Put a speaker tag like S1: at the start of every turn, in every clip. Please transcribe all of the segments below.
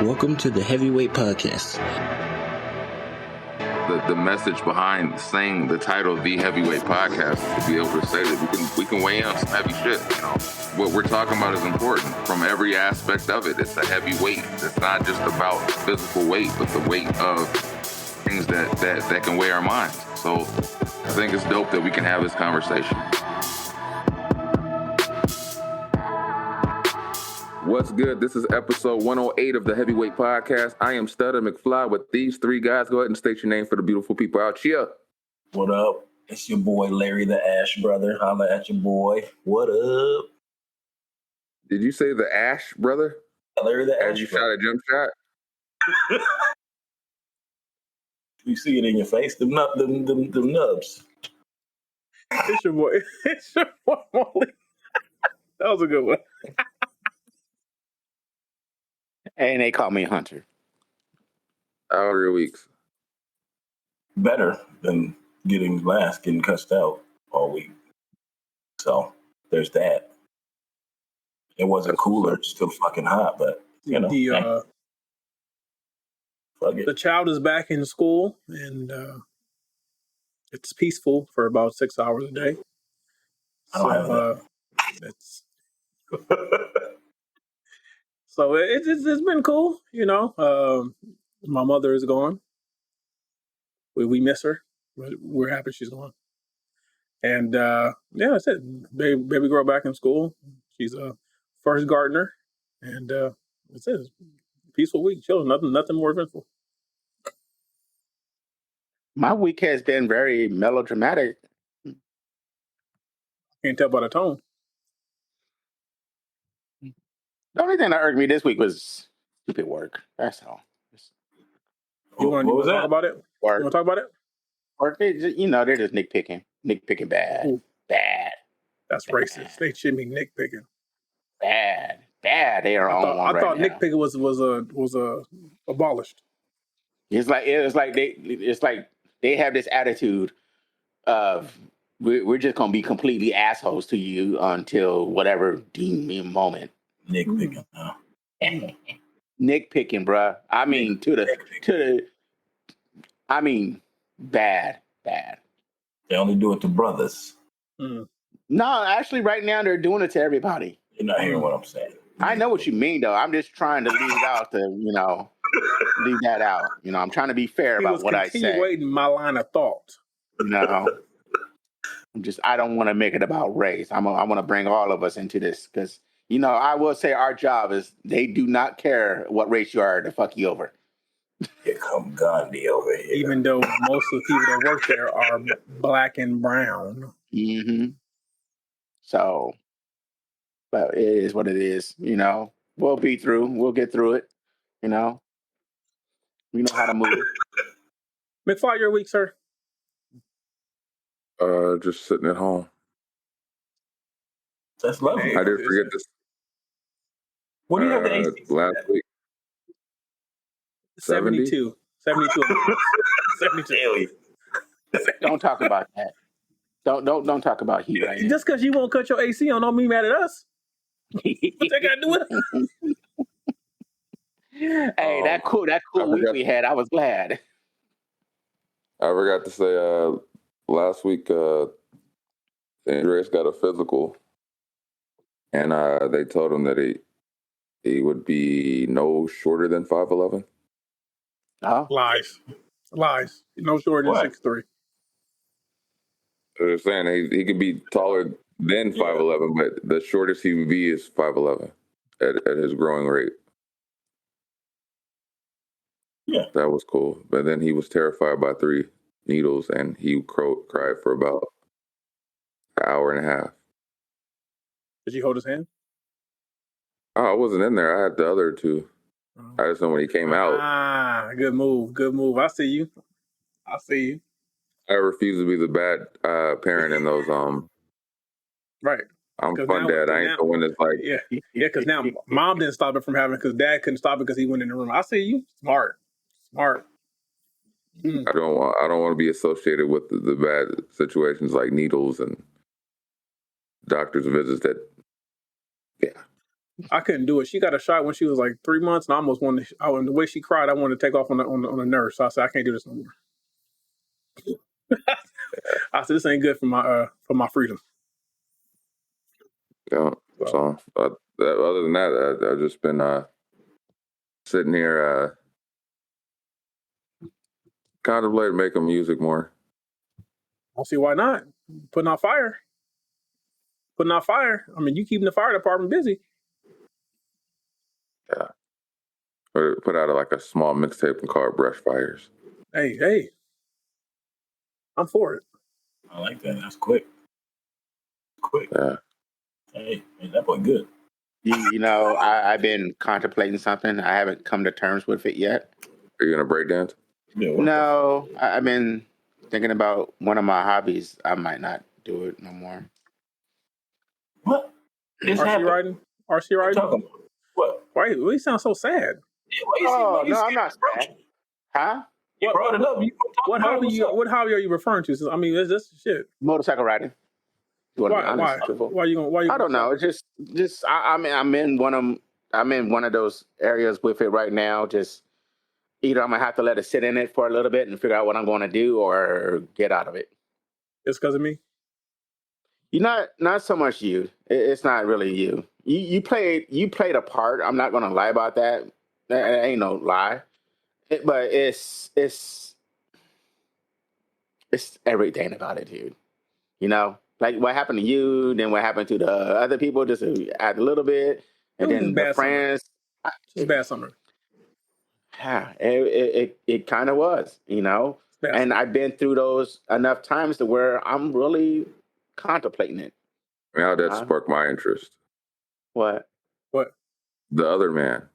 S1: Welcome to the Heavyweight Podcast.
S2: The message behind saying the title of the Heavyweight Podcast is to be able to say that we can weigh in on some heavy shit. You know, what we're talking about is important from every aspect of it. It's a heavy weight. It's not just about physical weight, but the weight of things that can weigh our minds. So I think it's dope that we can have this conversation. What's good? This is episode 108 of the Heavyweight Podcast. I am Stutter McFly with these three guys. Go ahead and state your name for the beautiful people out here.
S3: What up? It's your boy Larry the Ash Brother. Holla at your boy. What up?
S2: Did you say the Ash Brother?
S3: Larry the Ash
S2: As you shot a jump shot?
S3: You see it in your face. Them nubs.
S4: It's your boy. It's your boy Molly. That was a good one.
S5: And they call me Hunter.
S2: How are your weeks?
S3: Better than getting cussed out all week. So there's that. It wasn't cooler, it's still fucking hot, but you know.
S4: The child is back in school and it's peaceful for about 6 hours a day.
S3: I don't have that.
S4: It's So it's been cool, you know. My mother is gone. We miss her, but we're happy she's gone. And yeah, that's it. Baby girl back in school. She's a first gardener, and that's it. Peaceful week, chill. Nothing more eventful.
S5: My week has been very melodramatic.
S4: Can't tell by the tone.
S5: The only thing that irked me this week was stupid work. That's all.
S4: You want to talk about it?
S5: Work.
S4: You want to talk about it?
S5: Work. They're just nitpicking. Nitpicking bad.
S4: Ooh.
S5: Bad.
S4: That's
S5: bad.
S4: Racist. They shouldn't be nitpicking.
S5: Bad. They are on one
S4: I thought
S5: now.
S4: nitpicking was abolished.
S5: It's like they have this attitude of we're just gonna be completely assholes to you until whatever deeming moment.
S3: Nitpicking, huh?
S5: Nitpicking, bruh. I mean, bad.
S3: They only do it to brothers.
S4: Mm.
S5: No, actually, right now they're doing it to everybody.
S3: You're not hearing what I'm saying.
S5: I know what you mean, though. I'm just trying to leave that out. You know, I'm trying to be fair about what I say.
S4: Continuating my line of thought.
S5: No, I don't want to make it about race. I want to bring all of us into this because, you know, I will say our job is they do not care what race you are to fuck you over.
S3: Here come Gandhi over here.
S4: Even though most of the people that work there are black and brown.
S5: Mm-hmm. So, but it is what it is. You know, we'll get through it. You know, we know how to move.
S4: McFly, your week, sir?
S2: Just sitting at home.
S3: That's lovely.
S2: I did forget this.
S3: What do you have the AC?
S2: Last week.
S4: 72. 72. 72.
S5: Don't talk about that. Don't talk about heat right now.
S4: Just because you won't cut your AC on don't mean mad at us. What they got to do with it?
S5: Hey, that cool week we had. I was glad.
S2: I forgot to say last week Andreas got a physical, and they told him that he would be no shorter than 5'11".
S5: Oh.
S4: Lies. No shorter than 6'3".
S2: They're saying he could be taller than 5'11", but the shortest he would be is 5'11" at his growing rate.
S3: Yeah.
S2: That was cool. But then he was terrified by 3 needles, and he cried for about an hour and a half.
S4: Did you hold his hand?
S2: Oh, I wasn't in there. I had the other 2. I just know when he came out.
S4: Good move. I see you.
S2: I refuse to be the bad parent in those.
S4: Right.
S2: I'm fun dad. I ain't the one that's like.
S4: Yeah. Because now mom didn't stop it from happening because dad couldn't stop it because he went in the room. I see you. Smart.
S2: I don't want to be associated with the bad situations like needles and doctor's visits.
S4: I couldn't do it. She got a shot when she was like 3 months, and I almost wanted. And the way she cried, I wanted to take off on the nurse. So I said, I can't do this no more. I said, this ain't good for my freedom.
S2: Yeah. So other than that, I've just been sitting here contemplating making music more.
S4: I don't see why not. Putting out fire. I mean, you keeping the fire department busy.
S2: Yeah. Put out like a small mixtape and call it Brush Fires.
S4: Hey. I'm for it.
S3: I like that. That's quick.
S2: Yeah.
S3: Hey, that boy good.
S5: You know, I've been contemplating something. I haven't come to terms with it yet.
S2: Are you gonna break dance?
S3: Yeah,
S5: No, I've been thinking about one of my hobbies. I might not do it no more.
S3: What?
S4: RC riding?
S3: What you talking about? What?
S4: Why you sound so sad?
S5: No, I'm not sad. Huh?
S3: You brought it up.
S4: What hobby are you referring to? I mean, that's shit.
S5: Motorcycle riding. You want to be honest?
S4: Why?
S5: I don't know. It's just I'm in one of those areas with it right now. Just either I'm gonna have to let it sit in it for a little bit and figure out what I'm going to do, or get out of it.
S4: It's because of me.
S5: You're not so much you. It's not really you. You played a part. I'm not gonna lie about that. That ain't no lie. But it's everything about it, dude. You know, like what happened to you, then what happened to the other people, just to add a little bit, and then the friends.
S4: It's bad summer.
S5: Yeah, it kind of was, you know. And I've been through those enough times to where I'm really contemplating it.
S2: Now that sparked my interest.
S5: What?
S2: The other man.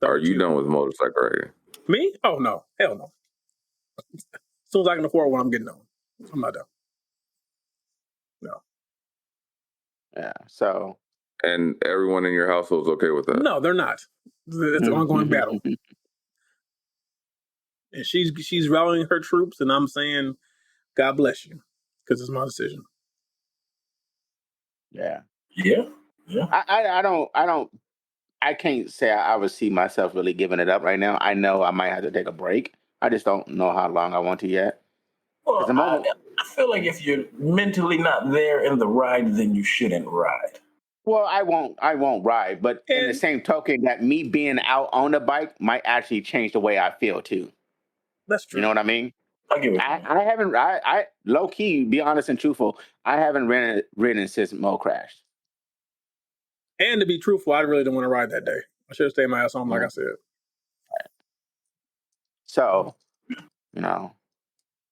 S2: Are you done with motorcycle riding?
S4: Me? Oh no, hell no. As soon as I can afford one, I'm getting on. I'm not done. No.
S5: Yeah. So.
S2: And everyone in your household is okay with that?
S4: No, they're not. It's an ongoing battle. And she's rallying her troops, and I'm saying, God bless you, because it's my decision.
S5: Yeah.
S3: Yeah.
S5: I can't say I would see myself really giving it up right now. I know I might have to take a break. I just don't know how long I want to yet.
S3: Well, I feel like if you're mentally not there in the ride, then you shouldn't ride.
S5: Well, I won't ride, but in the same token, that me being out on the bike might actually change the way I feel too.
S4: That's true.
S5: You know what I mean?
S3: I get what
S5: I haven't. I low key, be honest and truthful, I haven't ridden since Mo crashed.
S4: And to be truthful, I really didn't want to ride that day. I should have stayed my ass home, like I said.
S5: So, you know,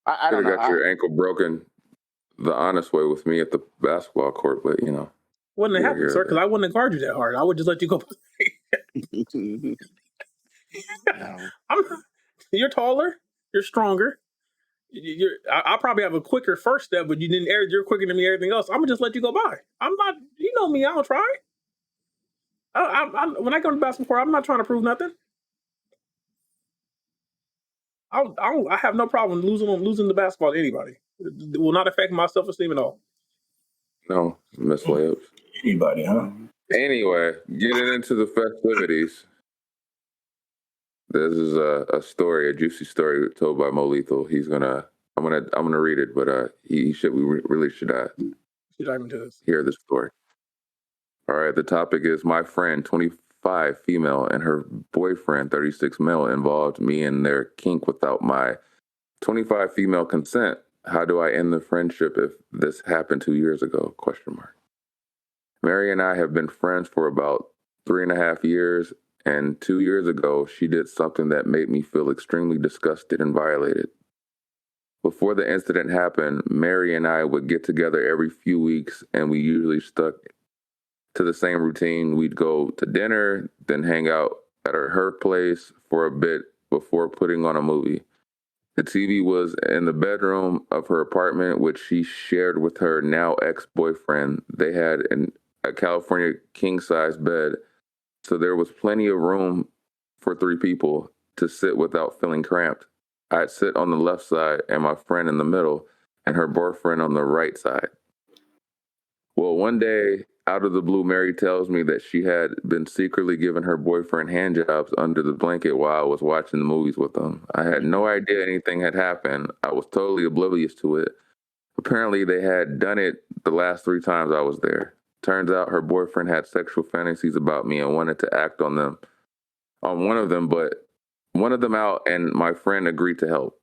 S5: I don't know.
S2: Got your ankle broken the honest way with me at the basketball court, but you know.
S4: Wouldn't have happened, sir, because I wouldn't have guarded you that hard. I would just let you go.
S5: No.
S4: You're taller. You're stronger. I probably have a quicker first step, but you're quicker than me. Everything else, I'm gonna just let you go by. I'm not. You know me. I don't try. When I go to the basketball court, I'm not trying to prove nothing. I have no problem losing the basketball to anybody. It will not affect my self-esteem at all.
S2: No, miss layups.
S3: Anybody, huh?
S2: Anyway, getting into the festivities. This is a juicy story told by Mo Lethal. I'm gonna read it, but we really should
S4: dive into this.
S2: Hear the story. All right, the topic is my friend, 25 female, and her boyfriend, 36 male, involved me in their kink without my 25 female consent. How do I end the friendship if this happened 2 years ago? ? Mary and I have been friends for about 3.5 years, and 2 years ago, she did something that made me feel extremely disgusted and violated. Before the incident happened, Mary and I would get together every few weeks, and we usually stuck to the same routine. We'd go to dinner, then hang out at her place for a bit before putting on a movie. The TV was in the bedroom of her apartment, which she shared with her now ex-boyfriend. They had a California king-size bed, so there was plenty of room for 3 people to sit without feeling cramped. I'd sit on the left side and my friend in the middle and her boyfriend on the right side. Well, one day out of the blue, Mary tells me that she had been secretly giving her boyfriend handjobs under the blanket while I was watching the movies with them. I had no idea anything had happened. I was totally oblivious to it. Apparently, they had done it the last 3 times I was there. Turns out her boyfriend had sexual fantasies about me and wanted to act on them, on one of them, but one of them out, and my friend agreed to help.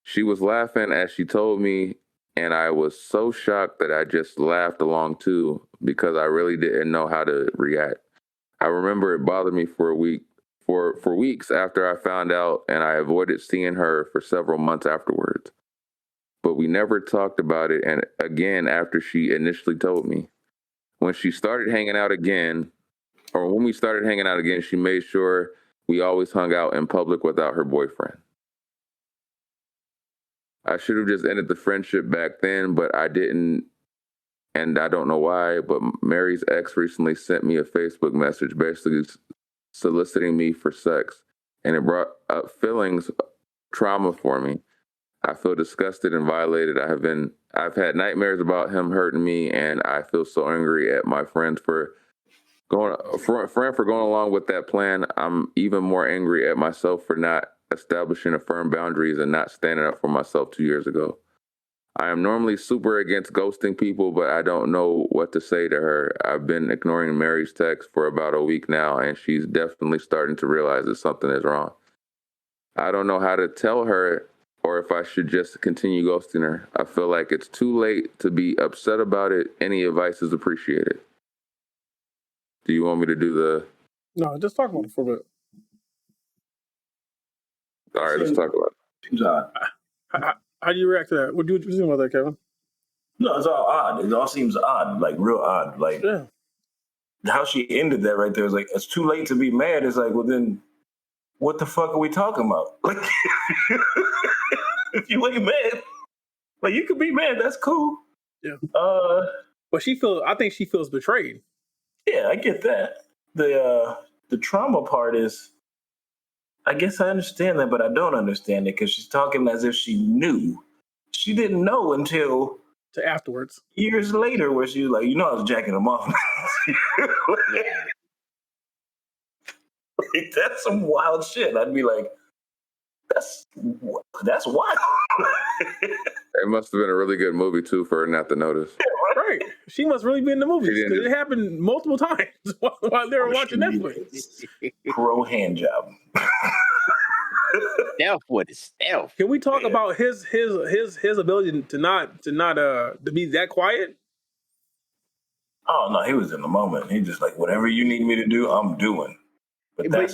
S2: She was laughing as she told me, and I was so shocked that I just laughed along too, because I really didn't know how to react. I remember it bothered me for a week, for weeks after I found out, and I avoided seeing her for several months afterwards. But we never talked about it, and again after she initially told me. When she started hanging out again, or when we started hanging out again, she made sure we always hung out in public without her boyfriend. I should have just ended the friendship back then, but I didn't, and I don't know why, but Mary's ex recently sent me a Facebook message basically soliciting me for sex, and it brought up feelings, trauma for me. I feel disgusted and violated. I've had nightmares about him hurting me, and I feel so angry at my friends for going along with that plan. I'm even more angry at myself for not establishing a firm boundaries and not standing up for myself 2 years ago. I am normally super against ghosting people, but I don't know what to say to her. I've been ignoring Mary's text for about a week now, and she's definitely starting to realize that something is wrong. I don't know how to tell her or if I should just continue ghosting her. I feel like it's too late to be upset about it. Any advice is appreciated. Do you want me to do the...
S4: No, just talk about it for a bit.
S2: All right, let's talk about it.
S4: How do you react to that? What do you think about that, Kevin?
S3: No, it's all odd. It all seems odd, like real odd. Like how she ended that right there is like, it's too late to be mad. It's like, well then, what the fuck are we talking about? Like, if you ain't mad, like you could be mad. That's cool.
S4: Yeah. But I think she feels betrayed.
S3: Yeah, I get that. The trauma part is, I guess I understand that, but I don't understand it because she's talking as if she knew. She didn't know until
S4: afterwards,
S3: years later, where she was like, I was jacking him off. Like, that's some wild shit. I'd be like, that's wild.
S2: It must have been a really good movie too for her not to notice.
S3: Yeah,
S4: right. She must really be in the movies because it happened multiple times while they were watching Netflix.
S3: Pro hand job.
S5: Stealth with it, stealth.
S4: Can we talk about his ability to be that quiet?
S3: Oh no, he was in the moment. He just like, whatever you need me to do, I'm doing.
S5: But I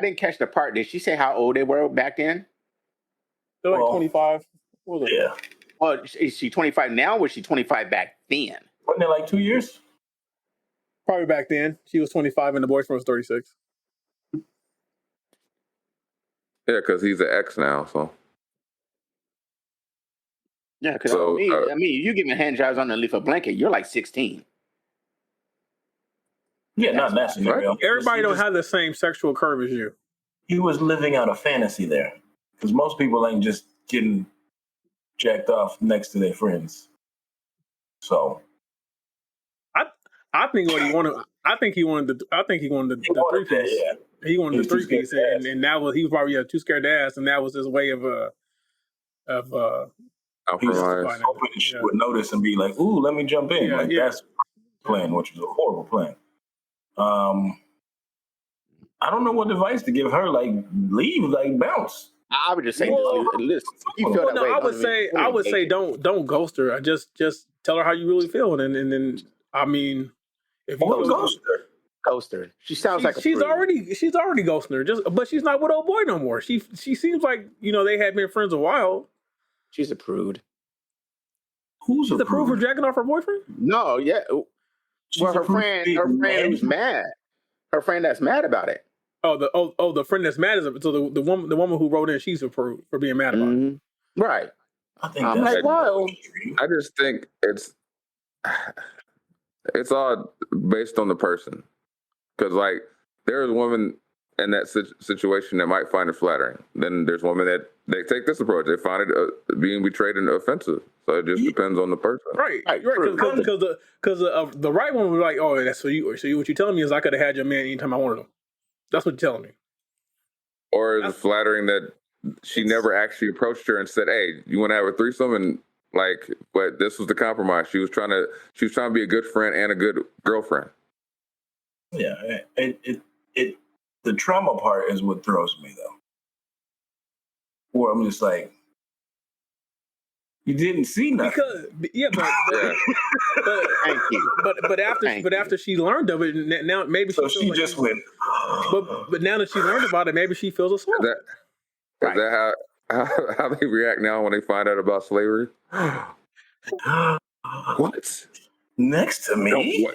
S5: didn't catch the part. Did she say how old they were back then?
S4: They're like 25. What was it?
S3: Yeah.
S5: Well, is she 25 now, or was she 25 back then?
S3: Wasn't it like 2 years?
S4: Probably back then. She was 25 and the boyfriend was 36.
S2: Yeah, because he's an ex now, so.
S5: Yeah, because you give me hand jobs underneath a blanket, you're like 16.
S3: Yeah, not in that scenario.
S4: Everybody don't have the same sexual curve as you.
S3: He was living out a fantasy there, because most people ain't just getting jacked off next to their friends. So,
S4: I think what he wanted. I think he wanted the 3-piece.
S3: Yeah.
S4: He wanted the 3-piece, and that was he was probably too scared to ask, and that was his way of
S3: he was hoping she would notice and be like, "Ooh, let me jump in." That's plan, which was a horrible plan. I don't know what advice to give her. Like, leave, like, bounce.
S5: I would just say, listen.
S4: I would say, don't ghost her. I just tell her how you really feel, and then I mean, if you
S5: ghost her, she sounds like
S4: she's already ghosting her. But she's not with old boy no more. She seems like they had been friends a while.
S5: She's a prude.
S3: Who's
S4: a prude for jacking off her boyfriend?
S5: No, yeah. Well, her friend who's mad. Her friend that's mad about it.
S4: The friend that's mad is the woman who wrote in, she's a prude for being mad about it.
S5: Right.
S3: I think that's
S2: wild. I just think it's all based on the person. Because like there's women, in that situation that might find it flattering. Then there's women that they take this approach. They find it being betrayed and offensive. So it just depends on the person.
S4: Right. Because the right one was like, oh, that's what you. So what you're telling me is I could have had your man anytime I wanted him. That's what you're telling me.
S2: Or is it flattering that she never actually approached her and said, "Hey, you want to have a threesome?" And like, but this was the compromise. She was trying to be a good friend and a good girlfriend.
S3: Yeah, the trauma part is what throws me though. Where I'm just like, you didn't see nothing.
S4: But thank you. But after she learned of it, now maybe
S3: she just went.
S4: But now that she learned about it, maybe she feels assaulted.
S2: Is that how they react now when they find out about slavery? What?
S3: Next to me?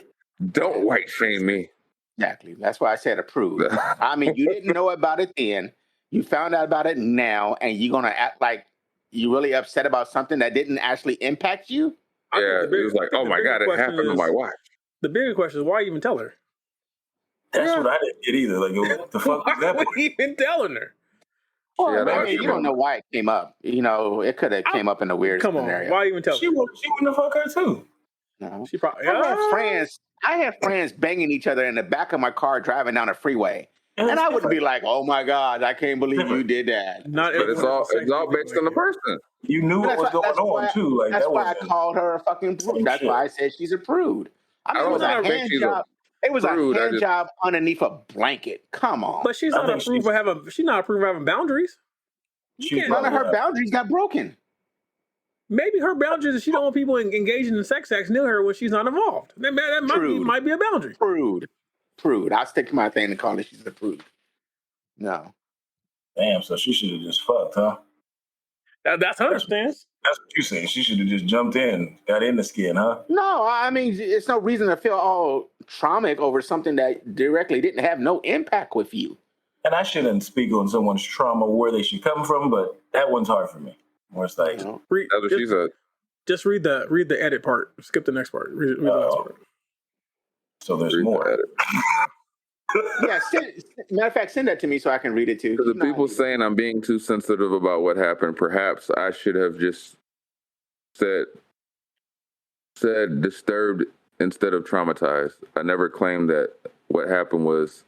S2: Don't white shame me.
S5: Exactly. That's why I said approved. I mean, you didn't know about it then. You found out about it now, and you're gonna act like you're really upset about something that didn't actually impact you?
S2: Yeah, it was like, oh my God, it happened to my watch.
S4: The bigger question is, why even tell her?
S3: That's what I didn't get either. Like, what the fuck was that?
S4: Why even telling her?
S5: Well, I mean, you don't know why it came up. You know, it could have came up in a weird scenario.
S4: Why even tell her?
S3: She wouldn't have fuck her too.
S5: No.
S4: She probably.
S5: I had friends banging each other in the back of my car driving down a freeway. And I would be like, oh my God, I can't believe you did that.
S2: But it's all based on the person.
S3: You knew what was going on too. Like,
S5: that's why I called her a fucking prude. That's why I said she's a prude. I mean, it was a hand job. It was a hand job underneath a blanket. Come on.
S4: But she's not approved of having boundaries.
S5: None of her boundaries got broken.
S4: Maybe her boundaries is she don't want people engaging in sex acts near her when she's not involved. That might be a boundary.
S5: Prude. I'll stick to my thing and call it she's a prude. No.
S3: Damn, so she should have just fucked, huh?
S4: That's her stance.
S3: That's what you saying. She should have just jumped in, got in the skin, huh?
S5: No, I mean, it's no reason to feel all traumatic over something that directly didn't have no impact with you.
S3: And I shouldn't speak on someone's trauma, where they should come from, but that one's hard for me. Where it's like,
S2: that's what she said.
S4: Just read the edit part. Skip the next part. Read the last part.
S3: So there's more.
S5: Yeah, matter of fact, send that to me so I can read it too.
S2: For the people saying I'm being too sensitive about what happened, perhaps I should have just said disturbed instead of traumatized. I never claimed that what happened was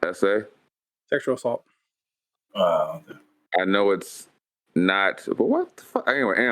S4: sexual assault.
S2: I know it's not, but what the fuck? Anyway,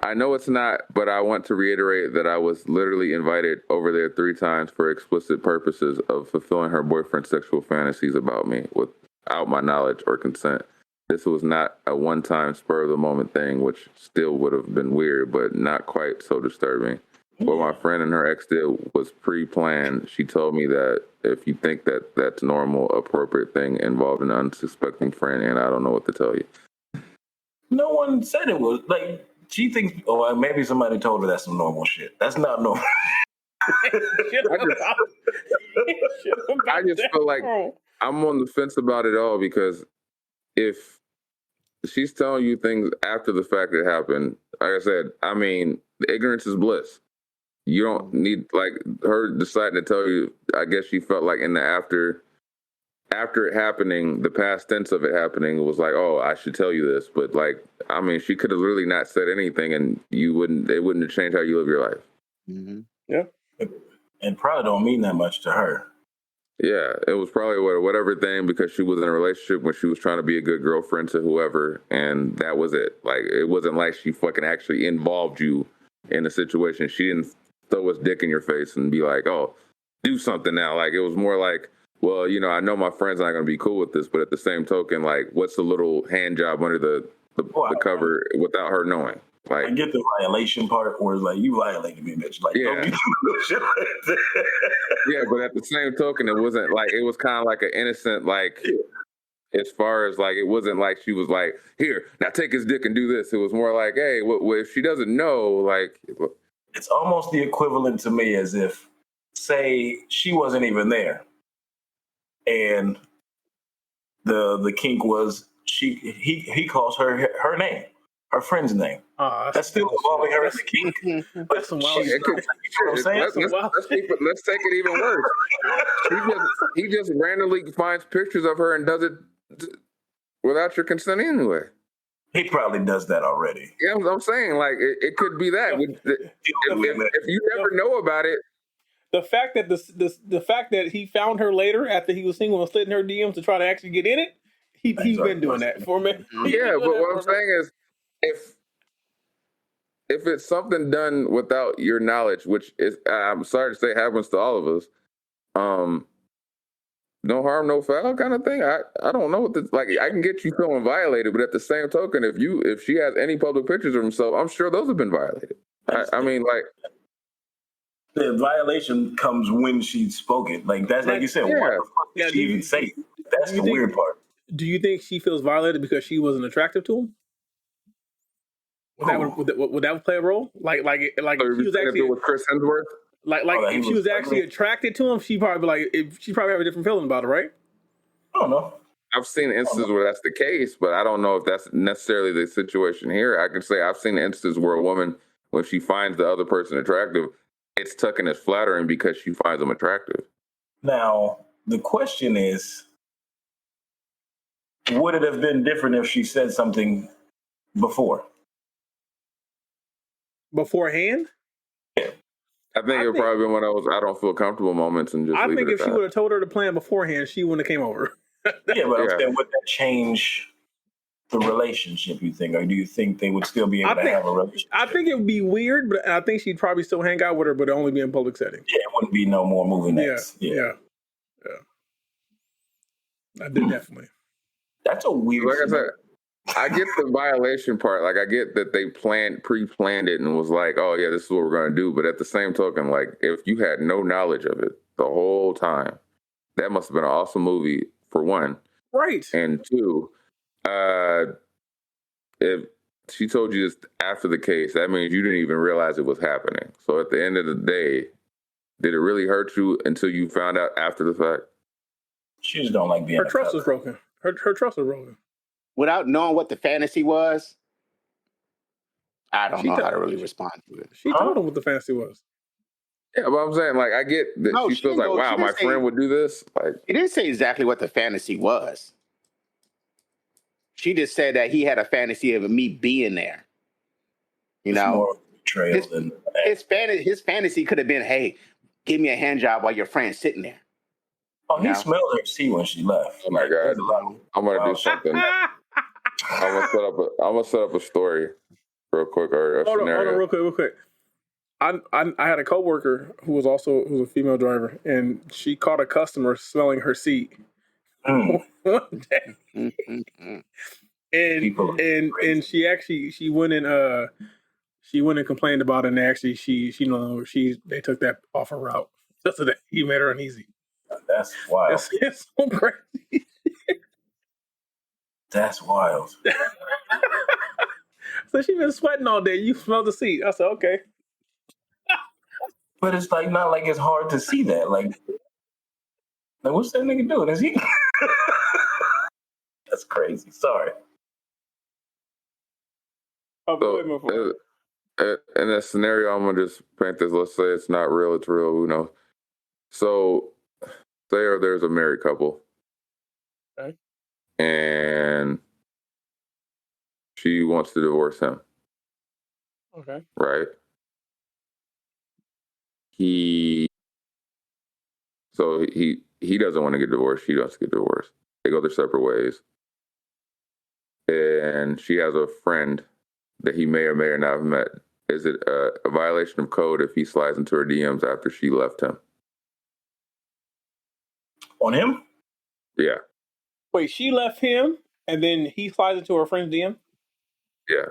S2: I know it's not, but I want to reiterate that I was literally invited over there 3 times for explicit purposes of fulfilling her boyfriend's sexual fantasies about me without my knowledge or consent. This was not a one-time spur-of-the-moment thing, which still would have been weird, but not quite so disturbing. What my friend and her ex did was pre-planned. She told me that if you think that that's normal, appropriate thing involved an unsuspecting friend, and I don't know what to tell you.
S3: No one said it was. Like, she thinks, maybe somebody told her that's some normal shit. That's not normal.
S2: I just feel like I'm on the fence about it all, because if she's telling you things after the fact it happened, like I said, I mean, ignorance is bliss. You don't need, like, her deciding to tell you. I guess she felt like in the after it happening, the past tense of it happening was like, oh, I should tell you this. But, like, I mean, she could have really not said anything, and it wouldn't have changed how you live your life.
S5: Mm-hmm.
S4: Yeah.
S3: And probably don't mean that much to her.
S2: Yeah, it was probably whatever thing, because she was in a relationship when she was trying to be a good girlfriend to whoever, and that was it. Like, it wasn't like she fucking actually involved you in a situation. She didn't throw his dick in your face and be like, oh, do something now. Like, it was more like, well, you know, I know my friend's not going to be cool with this, but at the same token, like, what's the little hand job under the cover without her knowing? Like,
S3: I get the violation part, where it's like, you violated me, bitch. Like,
S2: yeah.
S3: don't be doing shit like that.
S2: Yeah, but at the same token, it wasn't like, it was kind of like an innocent, like, as far as, like, it wasn't like she was like, here, now take his dick and do this. It was more like, hey, if she doesn't know, like...
S3: It's almost the equivalent to me as if, say, she wasn't even there, and the kink was he calls her name, her friend's name. That's still involving her as a kink. But
S4: That's some wild
S3: she's
S4: shit.
S3: not, you know what I'm saying?
S2: Let's take it even worse. He just randomly finds pictures of her and does it without your consent anyway.
S3: He probably does that already.
S2: Yeah, I'm saying, like, it could be that. If you never know about it,
S4: the fact that the fact that he found her later after he was single and slid in her DMs to try to actually get in it, he's been doing that for me.
S2: Yeah, but what I'm saying is, if it's something done without your knowledge, which is, I'm sorry to say, happens to all of us, no harm, no foul kind of thing. I don't know what like. I can get you feeling violated, but at the same token, if she has any public pictures of herself, I'm sure those have been violated. I mean, like,
S3: the violation comes when she spoke it. Like that's like you said. What the fuck did she even say? That's the weird part.
S4: Do you think she feels violated because she wasn't attractive to him? Would that play a role? Like if she was actually
S2: with Chris Hemsworth.
S4: If she was actually attracted to him, she'd probably have a different feeling about it, right?
S3: I don't know.
S2: I've seen instances where that's the case, but I don't know if that's necessarily the situation here. I can say I've seen instances where a woman, when she finds the other person attractive, it's taken as flattering because she finds them attractive.
S3: Now, the question is, would it have been different if she said something beforehand?
S2: Yeah. I think it would probably been one of those I don't feel comfortable moments and just
S4: I think if she would have told her the plan beforehand, she wouldn't have came over.
S3: Yeah, but I'm saying, would that change the relationship, you think? Or do you think they would still be able to have a relationship?
S4: I think it would be weird, but I think she'd probably still hang out with her, but only be in public setting.
S3: Yeah, it wouldn't be no more moving next.
S4: Yeah. I did definitely.
S3: That's a weird.
S2: Like I said, I get the violation part. Like, I get that they pre-planned it and was like, oh, yeah, this is what we're going to do. But at the same token, like, if you had no knowledge of it the whole time, that must have been an awesome movie, for one.
S4: Right.
S2: And two, if she told you this after the case, that means you didn't even realize it was happening. So at the end of the day, did it really hurt you until you found out after the fact?
S3: She just don't like being.
S4: Her trust was broken. Her trust was broken.
S5: Without knowing what the fantasy was, I don't know how to really respond to it.
S4: She told him what the fantasy was.
S2: Yeah, but I'm saying, like, I get that she feels like, wow, my friend would do this. Like,
S5: she didn't say exactly what the fantasy was. She just said that he had a fantasy of me being there. You know,
S3: more betrayal than
S5: his fantasy could have been, hey, give me a hand job while your friend's sitting there.
S3: Oh, he smelled her seat when she left.
S2: Oh my God, I'm gonna do something. I'm gonna set up a story real quick, or a scenario.
S4: Hold on, real quick. I had a coworker who was a female driver, and she caught a customer smelling her seat one day. and she went and complained about it, and actually they took that off her route. Just so that he made her uneasy.
S3: That's wild.
S4: It's so crazy.
S3: That's wild.
S4: So she been sweating all day. You smell the seat. I said, okay.
S3: But it's like not like it's hard to see that. Like what's that nigga doing? Is he? That's crazy. Sorry.
S2: So, in that scenario, I'm gonna just paint this. Let's say it's not real. It's real. Who knows? So, there's a married couple.
S4: Okay.
S2: And she wants to divorce him.
S4: Okay.
S2: Right? He doesn't want to get divorced. She wants to get divorced. They go their separate ways. And she has a friend that he may or may not have met. Is it a violation of code if he slides into her DMs after she left him?
S3: On him?
S2: Yeah.
S4: Wait, she left him and then he slides into her friend's DM?
S2: Yeah.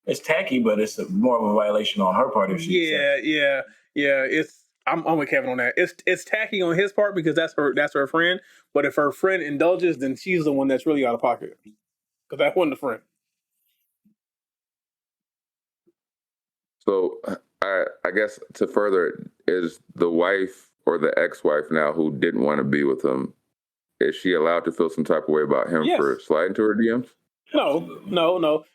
S3: It's tacky, but it's more of a violation on her part if she
S4: Yeah. I'm with Kevin on that. It's tacky on his part because that's her friend. But if her friend indulges, then she's the one that's really out of pocket. Because that wasn't the friend.
S2: So I guess to further it, is the wife or the ex-wife now who didn't want to be with him, is she allowed to feel some type of way about him for sliding to her DMs?
S4: No,
S3: Absolutely.
S4: no.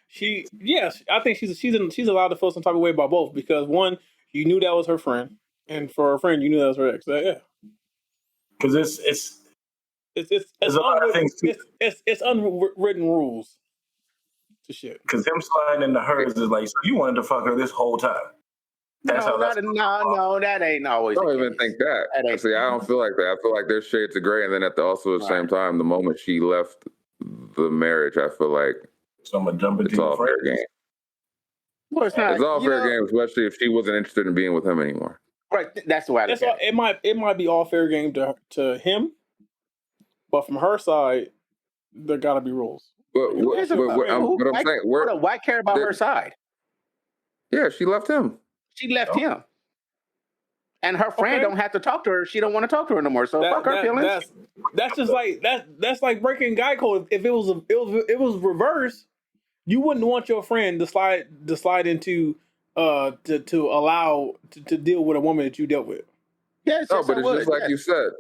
S4: Yes, I think she's allowed to feel some type of way about both because one, you knew that was her friend, and for her friend, you knew that was her ex. Yeah,
S3: Because
S4: it's
S3: there's a lot of
S4: unwritten
S3: things too.
S4: it's unwritten rules to shit.
S3: Because him sliding into hers is like, so you wanted to fuck her this whole time. That's
S5: No,
S3: how that's
S5: not
S3: gonna
S5: no,
S3: come off.
S5: no. That ain't always
S2: I
S5: the
S2: don't even
S5: case.
S2: think that.
S5: That ain't
S2: See, I don't feel like that. I feel like there's shades of gray, and then also at the same
S5: right.
S2: time, the moment she left the marriage, I feel like
S3: So I'm gonna jump into
S2: it's
S3: your
S2: all fair
S3: friends.
S2: game.
S5: Well, it's not.
S2: It's all fair game, especially if she wasn't interested in being with him anymore.
S5: Right. That's the way I look
S4: That's all.
S5: at it.
S4: It might be all fair game to him, but from her side, there gotta be rules.
S2: But
S4: Like, you ask your friend.
S2: but I'm saying,
S5: Hold on, why care about her side?
S2: yeah, she left him.
S5: She left
S3: Oh.
S5: him, and her friend
S4: Okay.
S5: don't have to talk to her. She don't want to talk to her no more. So fuck her feelings.
S4: That's just like that's like breaking guy code. If it was reverse, you wouldn't want your friend to slide into to allow to deal with a woman that you dealt with.
S5: Yes,
S2: No,
S5: yes,
S2: but
S5: I
S2: it's just
S5: would.
S2: like
S5: Yes.
S2: you said.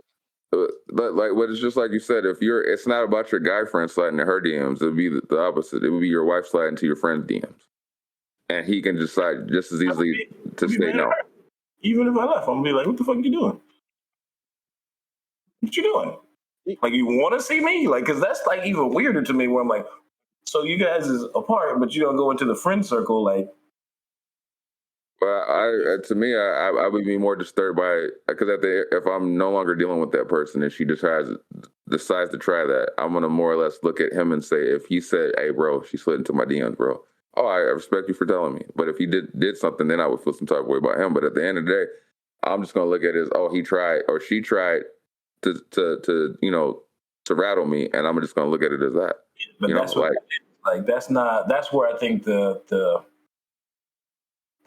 S2: But it's just like you said. If it's not about your guy friend sliding to her DMs. It'd be the opposite. It would be your wife sliding to your friend's DMs, and he can decide just as easily to
S3: Be
S2: say
S3: mad at
S2: no.
S3: her. Even if I left, I'm gonna be like, what the fuck you doing? What you doing? Like, you want to see me? Like, because that's like even weirder to me. Where I'm like, so you guys is apart, but you don't go into the friend circle. Like,
S2: But to me, I would be more disturbed by because if I'm no longer dealing with that person and she decides to try that, I'm gonna more or less look at him and say, if he said, "Hey, bro, she slid into my DMs, bro," oh, I respect you for telling me. But if he did something, then I would feel some type of way about him. But at the end of the day, I'm just gonna look at it as, oh, he tried or she tried to rattle me, and I'm just gonna look at it as that.
S3: but that's what, like, that's not. That's where I think the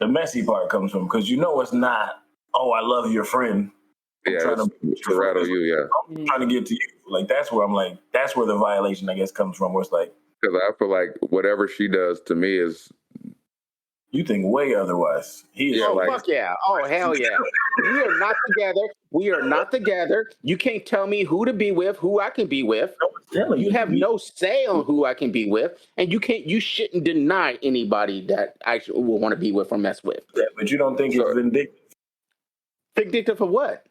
S3: messy part comes from, because it's not. Oh, I love your friend. I'm trying
S2: to rattle you, yeah.
S3: I'm trying to get to you. Like, that's where I'm like, that's where the violation, I guess, comes from. Where it's like,
S2: because I feel like whatever she does to me is.
S3: You think way otherwise.
S5: Fuck yeah. Oh, hell yeah. We are not together. We are not together. You can't tell me who to be with, who I can be with. You have no say on who I can be with, and you shouldn't deny anybody that I will want to be with or mess with.
S3: Yeah, but you don't think it's vindictive?
S5: Vindictive for what?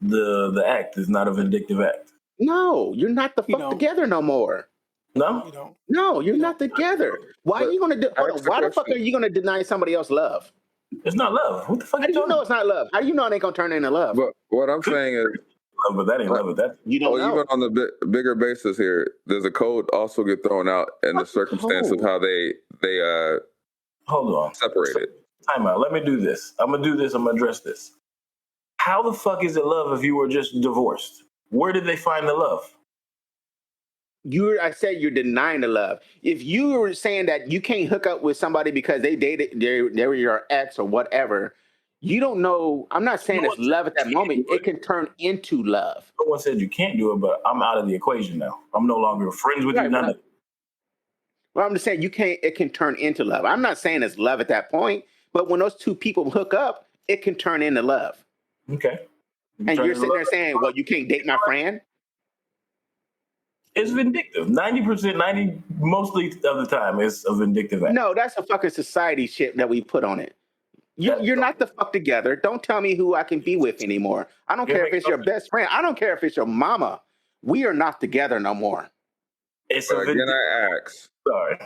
S3: The act is not a vindictive act.
S5: No, you're not the fuck together no more.
S3: No?
S5: No, you're not together. Why are you gonna do? Hold on. Why the fuck are you gonna deny somebody else love?
S3: It's not love. What the fuck?
S5: How do you know it's not love? How do you know it ain't gonna turn into love?
S2: But what I'm saying is,
S3: love, but that ain't love. That
S5: you don't know.
S2: Even on the bigger basis here, does a code also get thrown out in the circumstance of how they
S3: hold on
S2: separated?
S3: Time out. Let me do this. I'm gonna address this. How the fuck is it love if you were just divorced? Where did they find the love?
S5: I said you're denying the love. If you were saying that you can't hook up with somebody because they were your ex or whatever, you don't know. I'm not saying it's love at that moment. It can turn into love.
S3: No one said you can't do it, but I'm out of the equation now. I'm no longer friends with you. None of it.
S5: Well, I'm just saying you can't. It can turn into love. I'm not saying it's love at that point, but when those two people hook up, it can turn into love.
S3: Okay.
S5: And you're sitting there saying, "Well, you can't date my friend."
S3: It's vindictive. 90%, mostly of the time, it's a vindictive act.
S5: No, that's a fucking society shit that we put on it. You're not the fuck together. Don't tell me who I can be with anymore. I don't care if it's your best friend. I don't care if it's your mama. We are not together no more.
S2: Again, I ask.
S3: Sorry.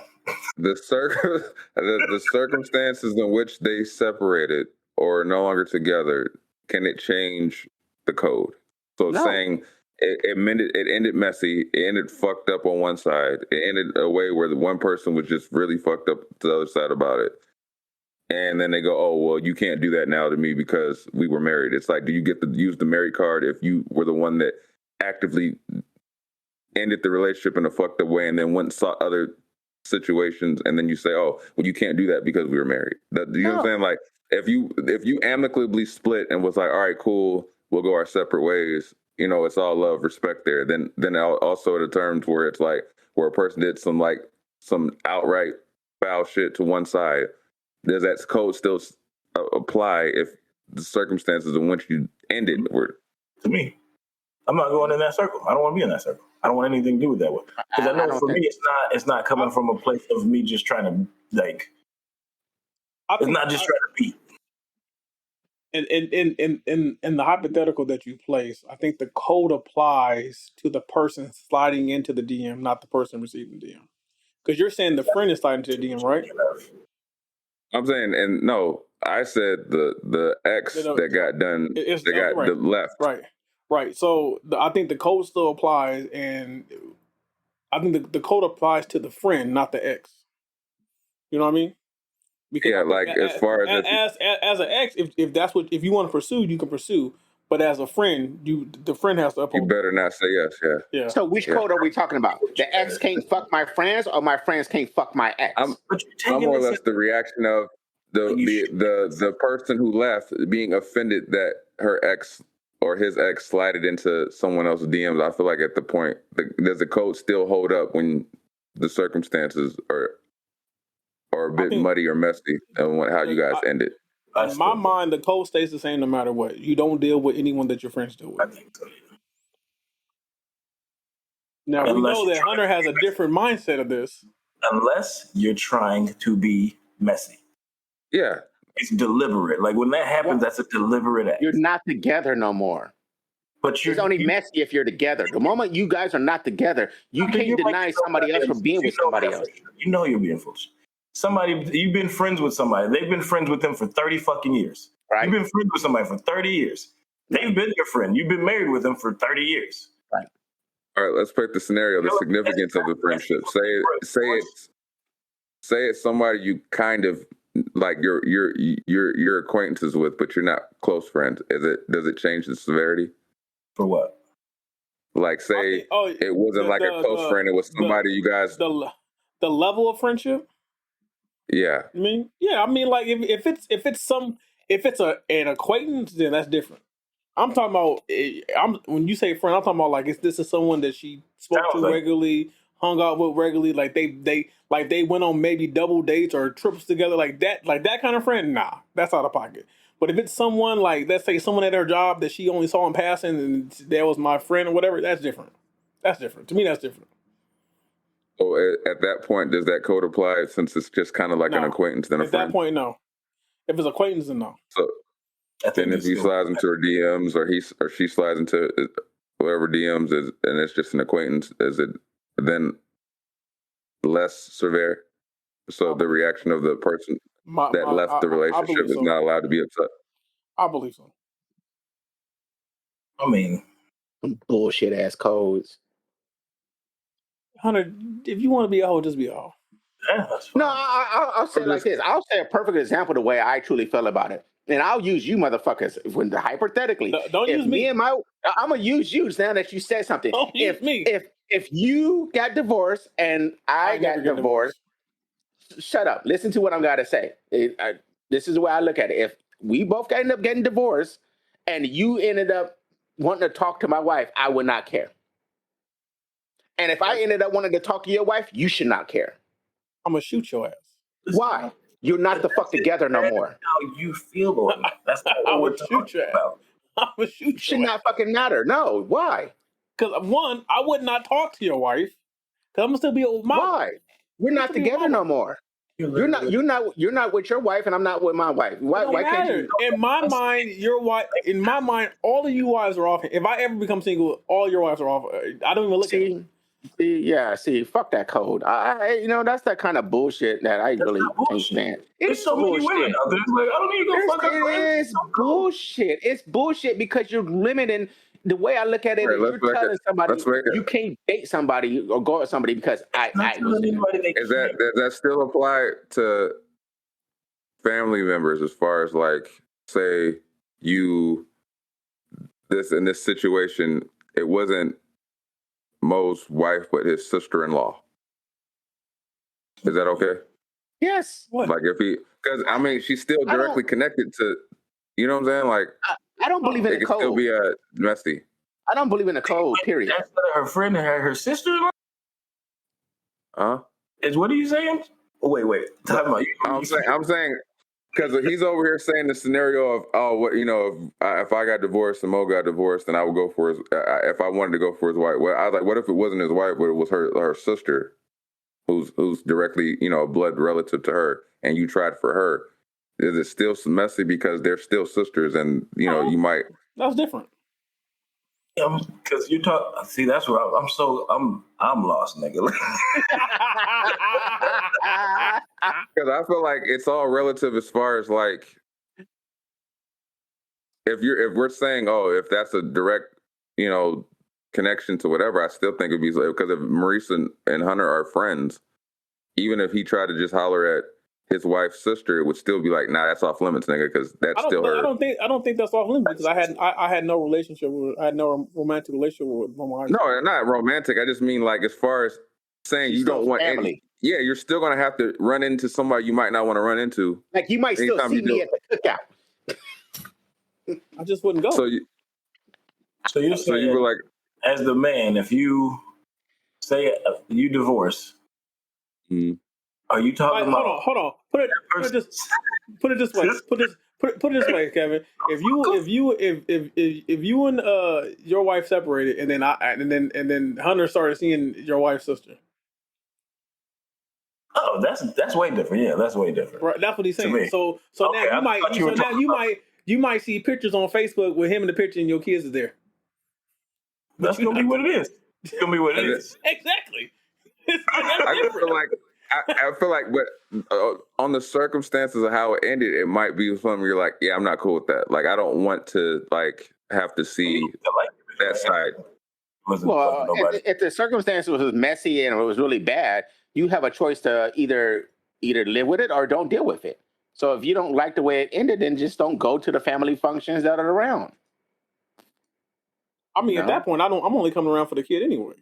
S2: The circumstances in which they separated or no longer together, can it change the code? So saying it ended messy, it ended fucked up on one side, it ended a way where the one person was just really fucked up to the other side about it. And then they go, oh, well, you can't do that now to me because we were married. It's like, do you get to use the married card if you were the one that actively ended the relationship in a fucked up way and then went and sought other situations, and then you say, oh, well, you can't do that because we were married? You know what I'm saying? Like, if you amicably split and was like, all right, cool, we'll go our separate ways, it's all love, respect there. Then also the terms where it's like, where a person did some outright foul shit to one side, does that code still apply if the circumstances in which you ended were?
S3: To me, I'm not going in that circle. I don't want to be in that circle. I don't want anything to do with that one. Because I know for me, it's not coming from a place of me just trying to like. It's not just trying to beat.
S4: In the hypothetical that you place, I think the code applies to the person sliding into the DM, not the person receiving the DM. Because you're saying the friend is sliding to the DM, right?
S2: I'm saying, and no, I said the X that got done, that got
S4: right,
S2: the left.
S4: Right. So I think the code still applies, and I think the code applies to the friend, not the X. You know what I mean? Because
S2: yeah, like as far as
S4: an ex, if you want to pursue, you can pursue. But as a friend, the friend has to uphold.
S2: You better not say yes.
S4: Yeah.
S5: So which code are we talking about? The ex can't fuck my friends, or my friends can't fuck my ex?
S2: I'm more or less the reaction of the person who left being offended that her ex or his ex slided into someone else's DMs. I feel like at the point, does the code still hold up when the circumstances are a bit muddy or messy and how you guys ended?
S4: In my mind, the code stays the same no matter what. You don't deal with anyone that your friends deal with.
S3: I think so.
S4: Now, we know that Hunter has a different mindset of this.
S3: Unless you're trying to be messy.
S2: Yeah.
S3: It's deliberate. Like when that happens, that's a deliberate act.
S5: You're not together no more.
S3: But
S5: it's only messy if you're together. The moment you guys are not together, you can't deny somebody else from being with somebody else.
S3: You know you're being foolish. You've been friends with somebody. They've been friends with them for 30 fucking years.
S5: Right.
S3: You've been friends with somebody for 30 years. They've been your friend. You've been married with them for 30 years.
S5: Right.
S2: All right, let's pick the scenario, the significance of the friendship. Say it's somebody you kind of like your acquaintances with, but you're not close friends. Does it change the severity?
S3: For what?
S2: Like say it wasn't like a close friend, it was somebody you guys
S4: the level of friendship?
S2: Yeah.
S4: I mean, like if it's an acquaintance, then that's different. I'm talking about when you say friend, I'm talking about like this is someone that she spoke to regularly, hung out with regularly, like they went on maybe double dates or trips together, like that kind of friend. Nah, that's out of pocket. But if it's someone like, let's say someone at her job that she only saw in passing and that was my friend or whatever, that's different. That's different. To me, that's different.
S2: So at that point, does that code apply since it's just kind of like an acquaintance than a friend?
S4: At that point, no. If it's acquaintance, then no.
S2: So then if he slides into her DMs or she slides into whoever DMs and it's just an acquaintance, is it then less severe? So the reaction of the person that left the relationship is not allowed to be upset?
S4: I believe so.
S3: I mean,
S5: bullshit ass codes.
S4: Hunter, if you want to be a hoe, just be a hoe.
S5: No, I'll say it like this. I'll say a perfect example of the way I truly feel about it. And I'll use you motherfuckers when hypothetically.
S4: Don't use me.
S5: I'm gonna use you now that you said something.
S4: Don't use me.
S5: If you got divorced and I got divorced, shut up. Listen to what I'm gonna say. This is the way I look at it. If we both ended up getting divorced and you ended up wanting to talk to my wife, I would not care. And if I ended up wanting to talk to your wife, you should not care.
S4: I'm gonna shoot your ass.
S5: Why? You're not the fuck together no more.
S3: How you feel on that? That's not what we're talking about.
S4: I'm gonna shoot you.
S5: Should not fucking matter. No. Why?
S4: Because one, I would not talk to your wife. Because I'm gonna still be with my wife.
S5: Why? We're not together no more. You're not with your wife, and I'm not with my wife. Why can't you?
S4: In my mind, your wife. In my mind, all of you wives are off. If I ever become single, all your wives are off. I don't even look at them.
S5: See, fuck that code. That's that kind of bullshit that I really can't stand.
S3: There's so many women out there. Like, I don't need to go fuck up.
S5: It's bullshit. It's bullshit because you're limiting. The way I look at it is you're telling somebody you can't date somebody or go with somebody because does
S2: that still apply to family members as far as like, say in this situation, it wasn't Mo's wife, but his sister-in-law. Is that okay?
S5: Yes.
S4: What?
S2: Like because I mean, she's still directly connected to, you know what I'm saying? Like,
S5: I don't believe in the code.
S2: It can still be messy.
S5: I don't believe in the code, period.
S3: That's her friend and her sister-in-law?
S2: Huh?
S3: What are you saying? Oh, wait. I'm saying
S2: Because he's over here saying the scenario of, oh, what, you know, if I got divorced and Mo got divorced, then I would go for his. If I wanted to go for his wife, well, I was like, what if it wasn't his wife, but it was her sister, who's directly, you know, a blood relative to her, and you tried for her? Is it still messy because they're still sisters, and you know, you might.
S4: That's different.
S3: Because you talk. See, that's where I'm lost, nigga.
S2: Because I feel like it's all relative as far as like, if we're saying, oh, if that's a direct, you know, connection to whatever, I still think it'd be like, because if Maurice and Hunter are friends, even if he tried to just holler at his wife's sister, it would still be like, nah, that's off limits, nigga, because that's still her.
S4: I don't think that's off limits because I had no romantic relationship with my wife.
S2: No, not romantic. I just mean like as far as saying you don't want family. Yeah, you're still gonna have to run into somebody you might not want to run into.
S5: Like you might still see me at the cookout.
S4: I just wouldn't go.
S3: So you're saying,
S2: you were like,
S3: as the man, if you say you divorce, are you talking about?
S4: Hold on. Put it this way. Put it this way, Kevin. If you and your wife separated, and then Hunter started seeing your wife's sister.
S3: Oh, that's way different. Yeah, that's way different.
S4: Right, that's what he's saying. So okay, now you might see pictures on Facebook with him in the picture and your kids are there.
S3: That's gonna be what it is. It's gonna be what it is.
S4: Exactly.
S2: I feel like, but on the circumstances of how it ended, it might be something where you're like, yeah, I'm not cool with that. Like, I don't want to like have to see that side.
S5: Well, if the circumstances was messy and it was really bad, you have a choice to either live with it or don't deal with it. So if you don't like the way it ended, then just don't go to the family functions that are around.
S4: I mean, at that point, I'm only coming around for the kid anyway.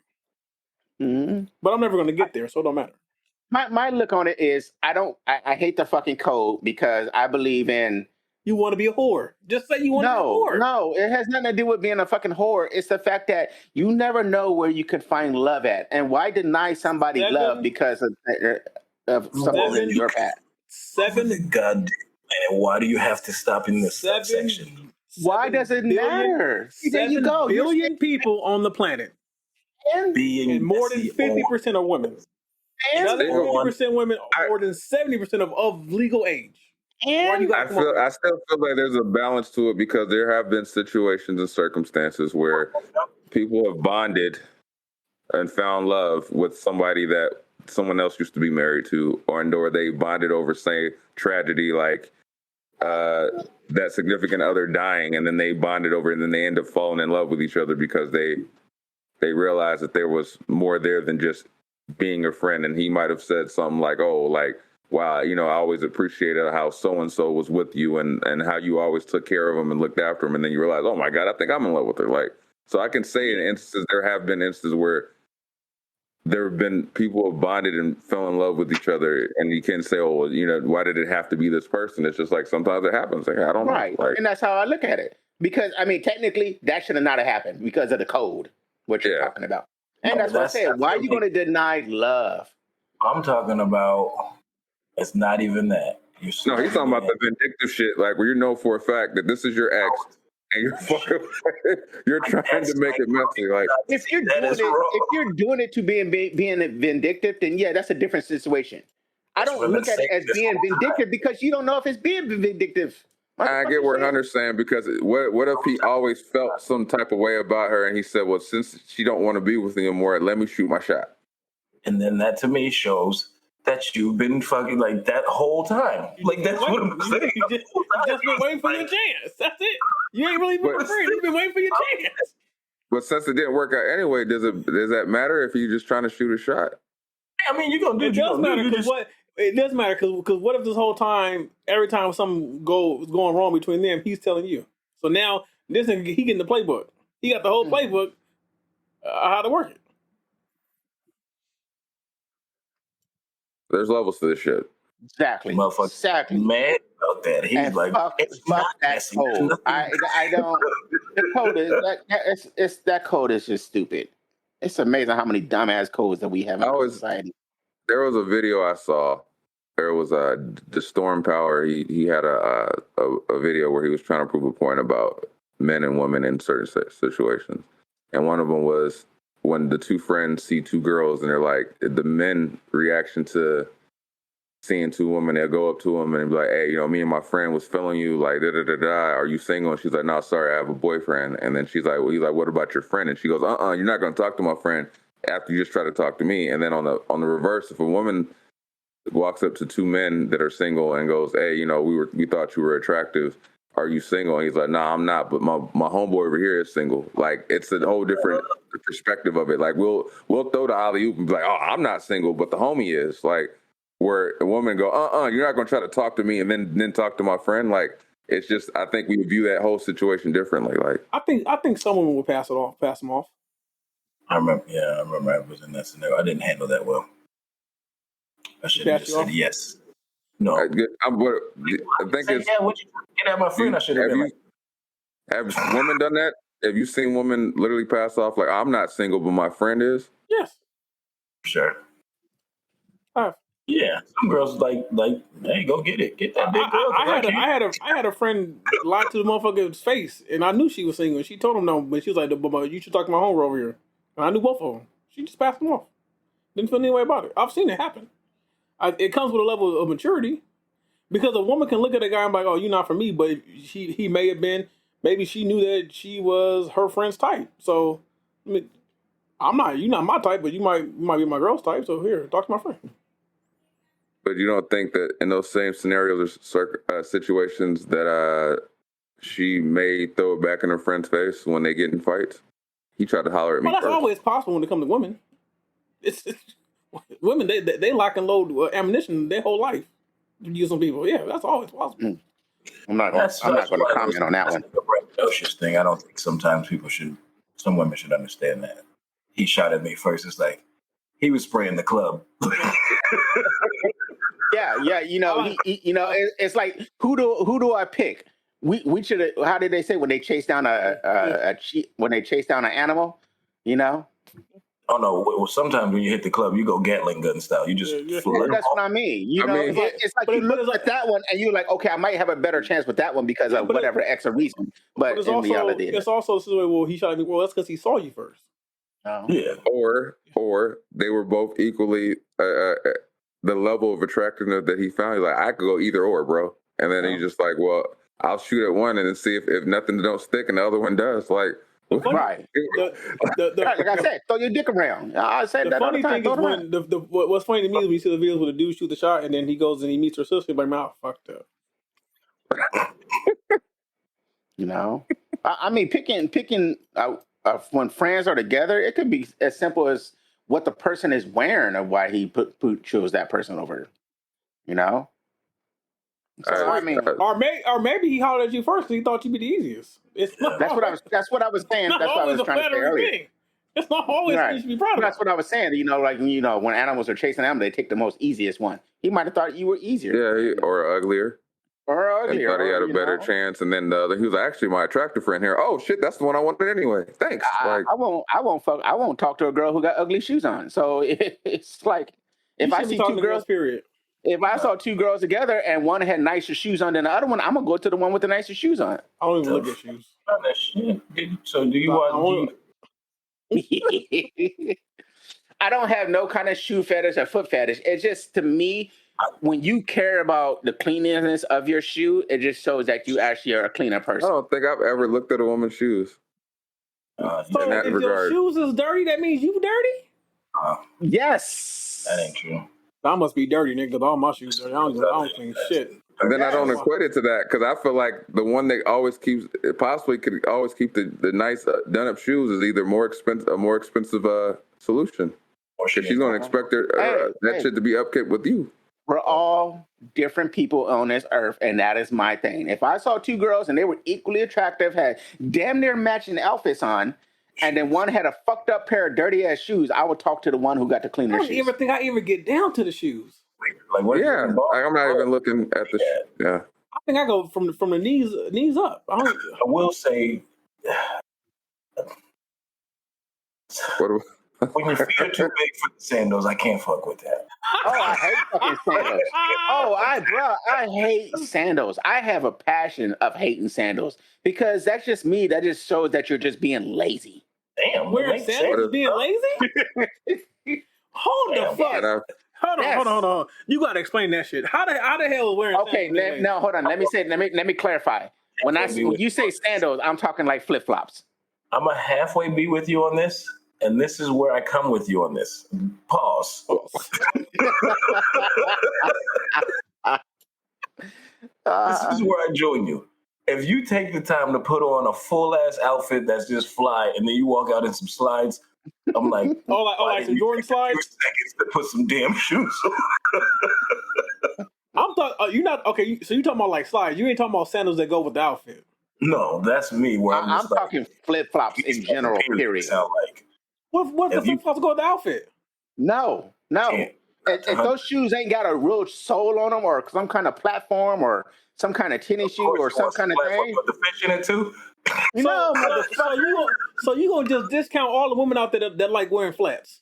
S5: Mm-hmm.
S4: But I'm never going to get there, so it don't matter.
S5: My look on it is I hate the fucking code because I believe in.
S4: You want to be a whore. Just say you want to be a whore.
S5: No, it has nothing to do with being a fucking whore. It's the fact that you never know where you could find love at. And why deny somebody love because of something in your past?
S3: God, and why do you have to stop in this section?
S5: Why does it matter?
S4: 7 billion people on the planet. And more than 50% are women. And 50% women are more than 70% of legal age.
S5: And
S2: I still feel like there's a balance to it because there have been situations and circumstances where people have bonded and found love with somebody that someone else used to be married to, or they bonded over, say, tragedy like that significant other dying, and then they bonded over, and then they end up falling in love with each other because they realized that there was more there than just being a friend. And he might have said something like, oh, like, wow, you know, I always appreciated how so-and-so was with you and how you always took care of him and looked after him. And then you realize, oh my God, I think I'm in love with her. Like, so I can say in instances, there have been instances where there have been people who have bonded and fell in love with each other. And you can't say, oh, well, you know, why did it have to be this person? It's just like, sometimes it happens. Like, I don't know.
S5: Right.
S2: Like,
S5: and that's how I look at it. Because, I mean, technically, that should have not have happened because of the code, what you're talking about. And that's what I said. Why are you going to deny love?
S3: I'm talking about, it's not even that.
S2: No, he's talking about the vindictive shit, like where you know for a fact that this is your ex, and you're fucking, you're trying to make it messy. Like
S5: if you're doing it to being vindictive, then yeah, that's a different situation. I don't look at it as being vindictive because you don't know if it's being vindictive.
S2: I get what Hunter's saying, because what if he always felt some type of way about her and he said, well, since she don't want to be with me anymore, let me shoot my shot.
S3: And then that to me shows that you've been fucking like that whole time. Like that's what I'm saying.
S4: You just been waiting for your chance. That's it. You ain't really been free. You've been waiting for your chance.
S2: But since it didn't work out anyway, does that matter if you're just trying to shoot a shot?
S3: I mean, you're gonna do.
S4: It does matter because it does matter because what if this whole time, every time something going wrong between them, he's telling you. So now this nigga, he getting the playbook. He got the whole playbook how to work it.
S5: There's levels to this shit. Exactly. Exactly.
S3: Mad about that. He's and like,
S5: fuck that code. I don't. The code is that code is just stupid. It's amazing how many dumbass codes that we have in society.
S2: There was a video I saw, there was the Storm Power. He had a video where he was trying to prove a point about men and women in certain situations, and one of them was when the two friends see two girls and they're like, the men reaction to seeing two women, they'll go up to them and be like, hey, me and my friend was feeling you, like, are you single? And she's like, no, sorry, I have a boyfriend. And then she's like, well, he's like, what about your friend? And she goes, you're not going to talk to my friend after you just try to talk to me. And then on the reverse, if a woman walks up to two men that are single and goes, hey, we thought you were attractive, are you single? And he's like, nah, I'm not, but my homeboy over here is single. Like, it's a whole different perspective of it. Like, we'll throw the alley-oop and be like, oh, I'm not single, but the homie is. Like, where a woman go, you're not going to try to talk to me and then talk to my friend. Like, it's just, I think we view that whole situation differently. Like,
S4: I think some women will pass them off.
S3: I remember I was in that scenario. I didn't handle that well. I should have just said yes. No.
S2: I think it's...
S3: Yeah, would you get at my friend? I should have been like...
S2: Have women done that? Have you seen women literally pass off like, I'm not single, but my friend is?
S4: Yes.
S3: Sure. Yeah, some girls like, hey, go get it, get that big girl.
S4: I had a friend lie to the motherfucker's face, and I knew she was single. She told him no, but she was like, "But you should talk to my homegirl over here." And I knew both of them. She just passed them off. Didn't feel any way about it. I've seen it happen. It comes with a level of maturity, because a woman can look at a guy and be like, "Oh, you're not for me," but he may have been. Maybe she knew that she was her friend's type. So, I mean, you're not my type, but you might be my girl's type. So here, talk to my friend.
S2: But you don't think that in those same scenarios or situations that she may throw it back in her friend's face when they get in fights? He tried to holler at me.
S4: Well, that's always possible when it comes to women. It's women. They lock and load ammunition their whole life to use on people. Yeah, that's always possible.
S5: I'm not going to comment on that one.
S3: That's a precocious thing. I don't think sometimes some women should understand that. He shot at me first. It's like he was spraying the club.
S5: Yeah, it's like who do I pick? We should. How did they say when they chase down when they chase down an animal?
S3: Oh no! Well, sometimes when you hit the club, you go Gatling gun style. You just
S5: that's what I mean. It's like you look at that one and you're like, okay, I might have a better chance with that one because of whatever X or reason. But in reality,
S4: it's also well, he shot me. Well, that's because he saw you first.
S5: Oh.
S3: Yeah.
S2: Or they were both equally the level of attractiveness that he found. He's like, I could go either or, bro. And then he's just like, well, I'll shoot at one and then see if nothing don't stick and the other one does. Like,
S5: right. Like I said, throw your dick around. I said that all the time.
S4: What's funny to me is when you see the videos where the dude shoot the shot and then he goes and he meets her sister, like, man, fucked up.
S5: I mean, picking when friends are together, it could be as simple as what the person is wearing or why he chose that person over. So, I mean,
S4: or maybe he hollered at you first because he thought you'd be the easiest.
S5: That's what I was saying. That's what I was trying to say earlier.
S4: Thing. It's not always
S5: right.
S4: You should be proud of.
S5: That's what I was saying. When animals are chasing them, they take the most easiest one. He might have thought you were easier.
S2: Yeah, or uglier.
S5: And thought he
S2: had a better chance, and then the other, he was actually my attractive friend here. Oh shit, that's the one I wanted anyway. Thanks.
S5: I won't talk to a girl who got ugly shoes on. So it's like if I see two girls,
S4: period.
S5: If I saw two girls together and one had nicer shoes on than the other one, I'm gonna go to the one with the nicer shoes on.
S4: I don't even look at shoes.
S3: So do you want?
S5: I don't have no kind of shoe fetish or foot fetish. It's just, to me, when you care about the cleanliness of your shoe, it just shows that you actually are a cleaner person.
S2: I don't think I've ever looked at a woman's shoes.
S4: So if your shoes is dirty, that means you dirty?
S5: Yes.
S3: That ain't true.
S4: I must be dirty, nigga, because all my shoes dirty. I don't clean shit.
S2: And then I don't equate it to that because I feel like the one that always keeps, possibly could always keep the nice done-up shoes is either a more expensive solution. Because she's going to expect that shit to be upkept with you.
S5: We're all different people on this earth, and that is my thing. If I saw two girls and they were equally attractive, had damn near matching outfits on, and then one had a fucked up pair of dirty ass shoes, I would talk to the one who got the cleaner shoes.
S4: I don't even think I even get down to the shoes.
S2: Like, what? Yeah, I'm not even looking at the. Yeah,
S4: I think I go from the knees up. I
S3: will say. When your feet are too big for the sandals, I can't fuck with that.
S5: Oh, I hate fucking sandals. Oh, I hate sandals. I have a passion of hating sandals because that's just me. That just shows that you're just being lazy.
S3: Damn,
S4: Wearing sandals is being lazy? Hold the fuck. Hold on. You gotta explain that shit. How the hell is wearing
S5: okay,
S4: sandals?
S5: No, hold on. Let me clarify. When you say sandals, I'm talking like flip flops.
S3: I'm a halfway be with you on this, and this is where I come with you on this. Pause. This is where I join you. If you take the time to put on a full ass outfit that's just fly, and then you walk out in some slides, I'm like,
S4: like some Jordan slides.
S3: 2 seconds to put some damn shoes on.
S4: I'm talking. You're not okay. So you talking about like slides? You ain't talking about sandals that go with the outfit.
S3: No, that's me. Where I'm
S5: talking flip flops in general. Period.
S3: Sound like.
S4: What if the flip flops go with the outfit?
S5: No. If those shoes ain't got a real sole on them, or some kind of platform, or some kind of tennis shoe, or some kind of thing,
S3: put the fish in it too.
S4: So you gonna just discount all the women out there that like wearing flats?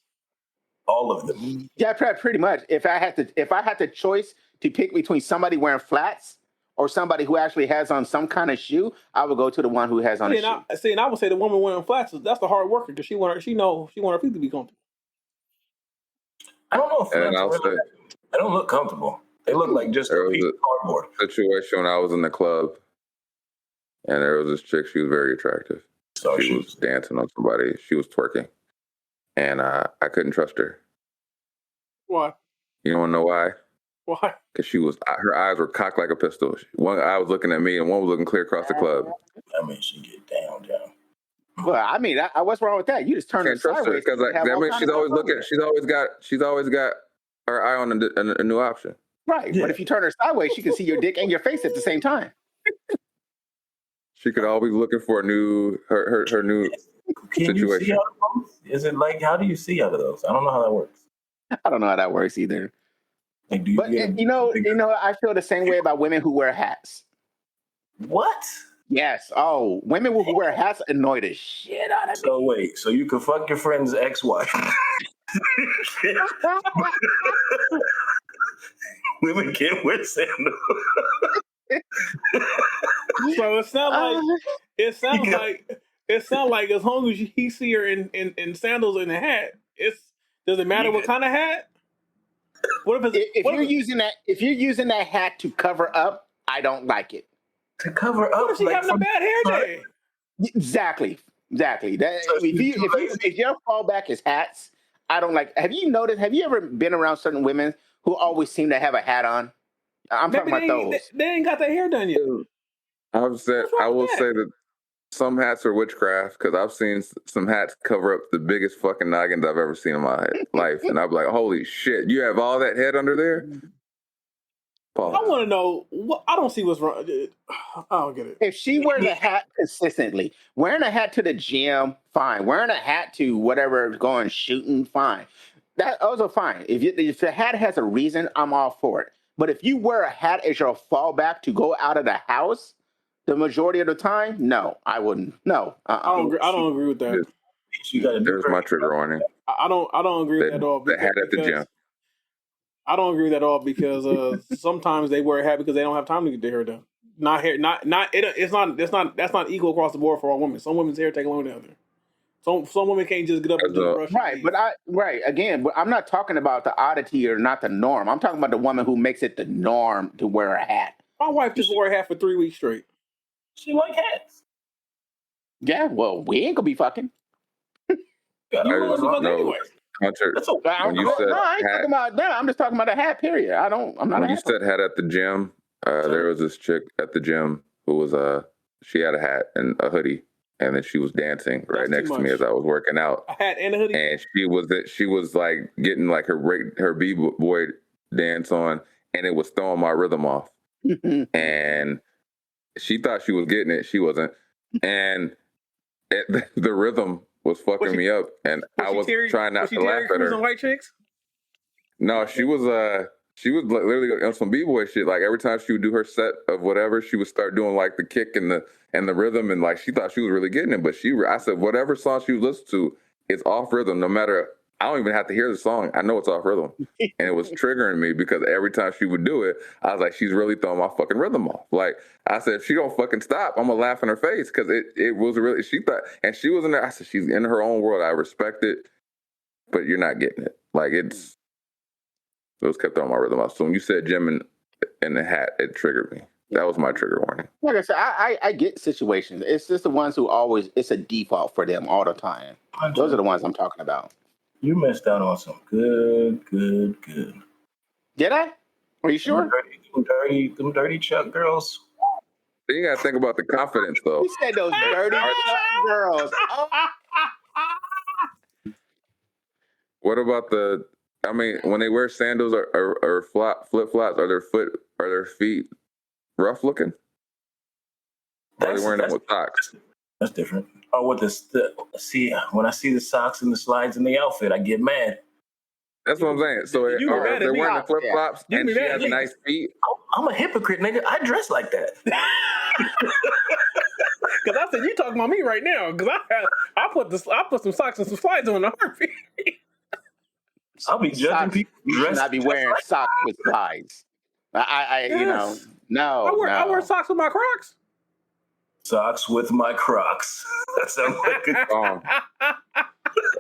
S3: All of them.
S5: Yeah, pretty much. If I had the choice to pick between somebody wearing flats or somebody who actually has on some kind of shoe, I would go to the one who has on a shoe.
S4: And I would say the woman wearing flats, that's the hard worker because she want her feet to be comfortable.
S3: I don't know if I don't look comfortable. They look like just a piece of cardboard.
S2: Situation when I was in the club, and there was this chick. She was very attractive.
S3: So
S2: she was dancing on somebody. She was twerking, and I couldn't trust her.
S4: Why?
S2: You don't know why?
S4: Why?
S2: Because her eyes were cocked like a pistol. One eye was looking at me, and one was looking clear across the club.
S3: I mean, she get down.
S5: Well, I mean, what's wrong with that? You just turn her sideways
S2: because she's always looking. She's always got her eye on a new option.
S5: Right, yeah. But if you turn her sideways, she can see your dick and your face at the same time.
S2: She could always be looking for her new
S3: Can
S2: situation.
S3: You see out of those? Is it like, how do you see out of those? I don't know how that works.
S5: I don't know how that works either.
S3: Like,
S5: I feel the same way about women who wear hats.
S3: What?
S5: Yes. Oh, women who wear hats annoy the shit out of me.
S3: So wait, so you can fuck your friend's ex-wife. Women can't wear sandals.
S4: So it sounds like as long as he see her in sandals and a hat, does it matter what kind of hat?
S5: If you're using that hat to cover up, I don't like it.
S3: To cover up,
S4: what if she having a bad hair day?
S5: Exactly. If your fallback is hats, I don't like. Have you ever been around certain women who always seem to have a hat on? I'm talking about those.
S4: They ain't got their hair done yet.
S2: I will say that some hats are witchcraft because I've seen some hats cover up the biggest fucking noggins I've ever seen in my life, and I'll be like, "Holy shit, you have all that head under there."
S4: Paul. I want to know. I don't see what's wrong. I don't get it.
S5: If she wears a hat consistently, wearing a hat to the gym, fine. Wearing a hat to whatever, going shooting, fine. That also fine. If the hat has a reason, I'm all for it. But if you wear a hat as your fallback to go out of the house, the majority of the time, no, I wouldn't. No,
S4: I don't agree with that.
S2: There's my trigger warning.
S4: I don't agree with that at all.
S2: The hat at the gym.
S4: I don't agree with that at all because sometimes they wear a hat because they don't have time to get their hair done. That's not equal across the board for all women. Some women's hair take longer than others. Some women can't just get up and just brush.
S5: Again, but I'm not talking about the oddity or not the norm. I'm talking about the woman who makes it the norm to wear a hat.
S4: My wife just wore a hat for 3 weeks straight.
S3: She like hats.
S5: Yeah, well, we ain't gonna be fucking.
S2: Hunter, when you said
S5: I ain't talking about that. I'm just talking about a hat. Period.
S2: When you said hat at the gym, there was this chick at the gym who was she had a hat and a hoodie, and then she was dancing right next to me as I was working out.
S4: A hat and a hoodie,
S2: and she was like getting like her b-boy dance on, and it was throwing my rhythm off, and she thought she was getting it. She wasn't, and the rhythm was fucking me up, and I was trying not to laugh at her.
S4: White chicks?
S2: No, she was literally on some b-boy shit. Like every time she would do her set of whatever, she would start doing like the kick and the rhythm, and like she thought she was really getting it. But I said whatever song she was listening to, it's off rhythm. No matter, I don't even have to hear the song. I know it's off rhythm, and it was triggering me because every time she would do it, I was like, she's really throwing my fucking rhythm off. Like I said, if she don't fucking stop, I'm gonna laugh in her face because it was really, she thought, and she was in there. I said, she's in her own world. I respect it, but you're not getting it. Like it was kept throwing my rhythm off. So when you said Jim in the hat, it triggered me. That was my trigger warning.
S5: Like I said, I get situations. It's just the ones who always, it's a default for them all the time. Those are the ones I'm talking about.
S3: You missed out on some good.
S5: Did I? Are you sure?
S3: Them dirty Chuck girls.
S2: Then you gotta think about the confidence, though.
S5: You said those dirty girls. Oh.
S2: What about when they wear sandals or flip flops, are their feet rough looking? Or are they wearing them with socks?
S3: That's different. Oh, with see, when I see the socks and the slides in the outfit, I get mad.
S2: That's what I'm saying. So if they're wearing the flip flops and she has nice feet.
S3: I'm a hypocrite, nigga. I dress like that.
S4: Because I said you talking about me right now. Because I put some socks and some slides on the heartbeat.
S3: I'll be judging people.
S5: You should not be wearing socks with slides.
S4: Yes.
S5: No.
S4: I wear socks with my Crocs.
S3: Socks with my Crocs. That sounds like a
S2: song.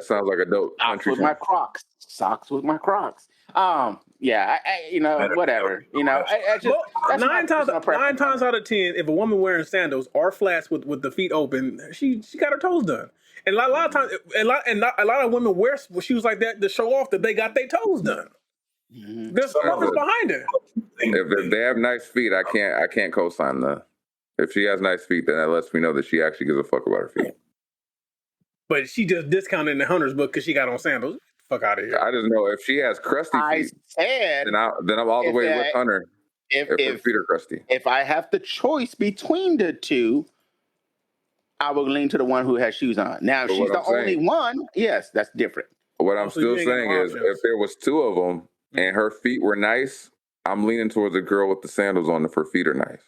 S2: Sounds like a dope country
S5: song. Socks with my Crocs. Yeah, whatever. I just
S4: nine times out of 10, if a woman wearing sandals or flats with the feet open, she got her toes done. And a lot of times, a lot of women wear shoes like that to show off that they got their toes done. Mm-hmm. There's purpose behind it.
S2: If they have nice feet, I can't co-sign that. If she has nice feet, then that lets me know that she actually gives a fuck about her feet.
S4: But she just discounted in the Hunter's book because she got on sandals. Fuck out of here.
S2: I just know if she has crusty feet, then I'm all the way with Hunter. If her feet are crusty.
S5: If I have the choice between the two, I will lean to the one who has shoes on. Now, if she's the only one, yes, that's different.
S2: What I'm still saying is, if there was two of them and her feet were nice, I'm leaning towards the girl with the sandals on if her feet are nice.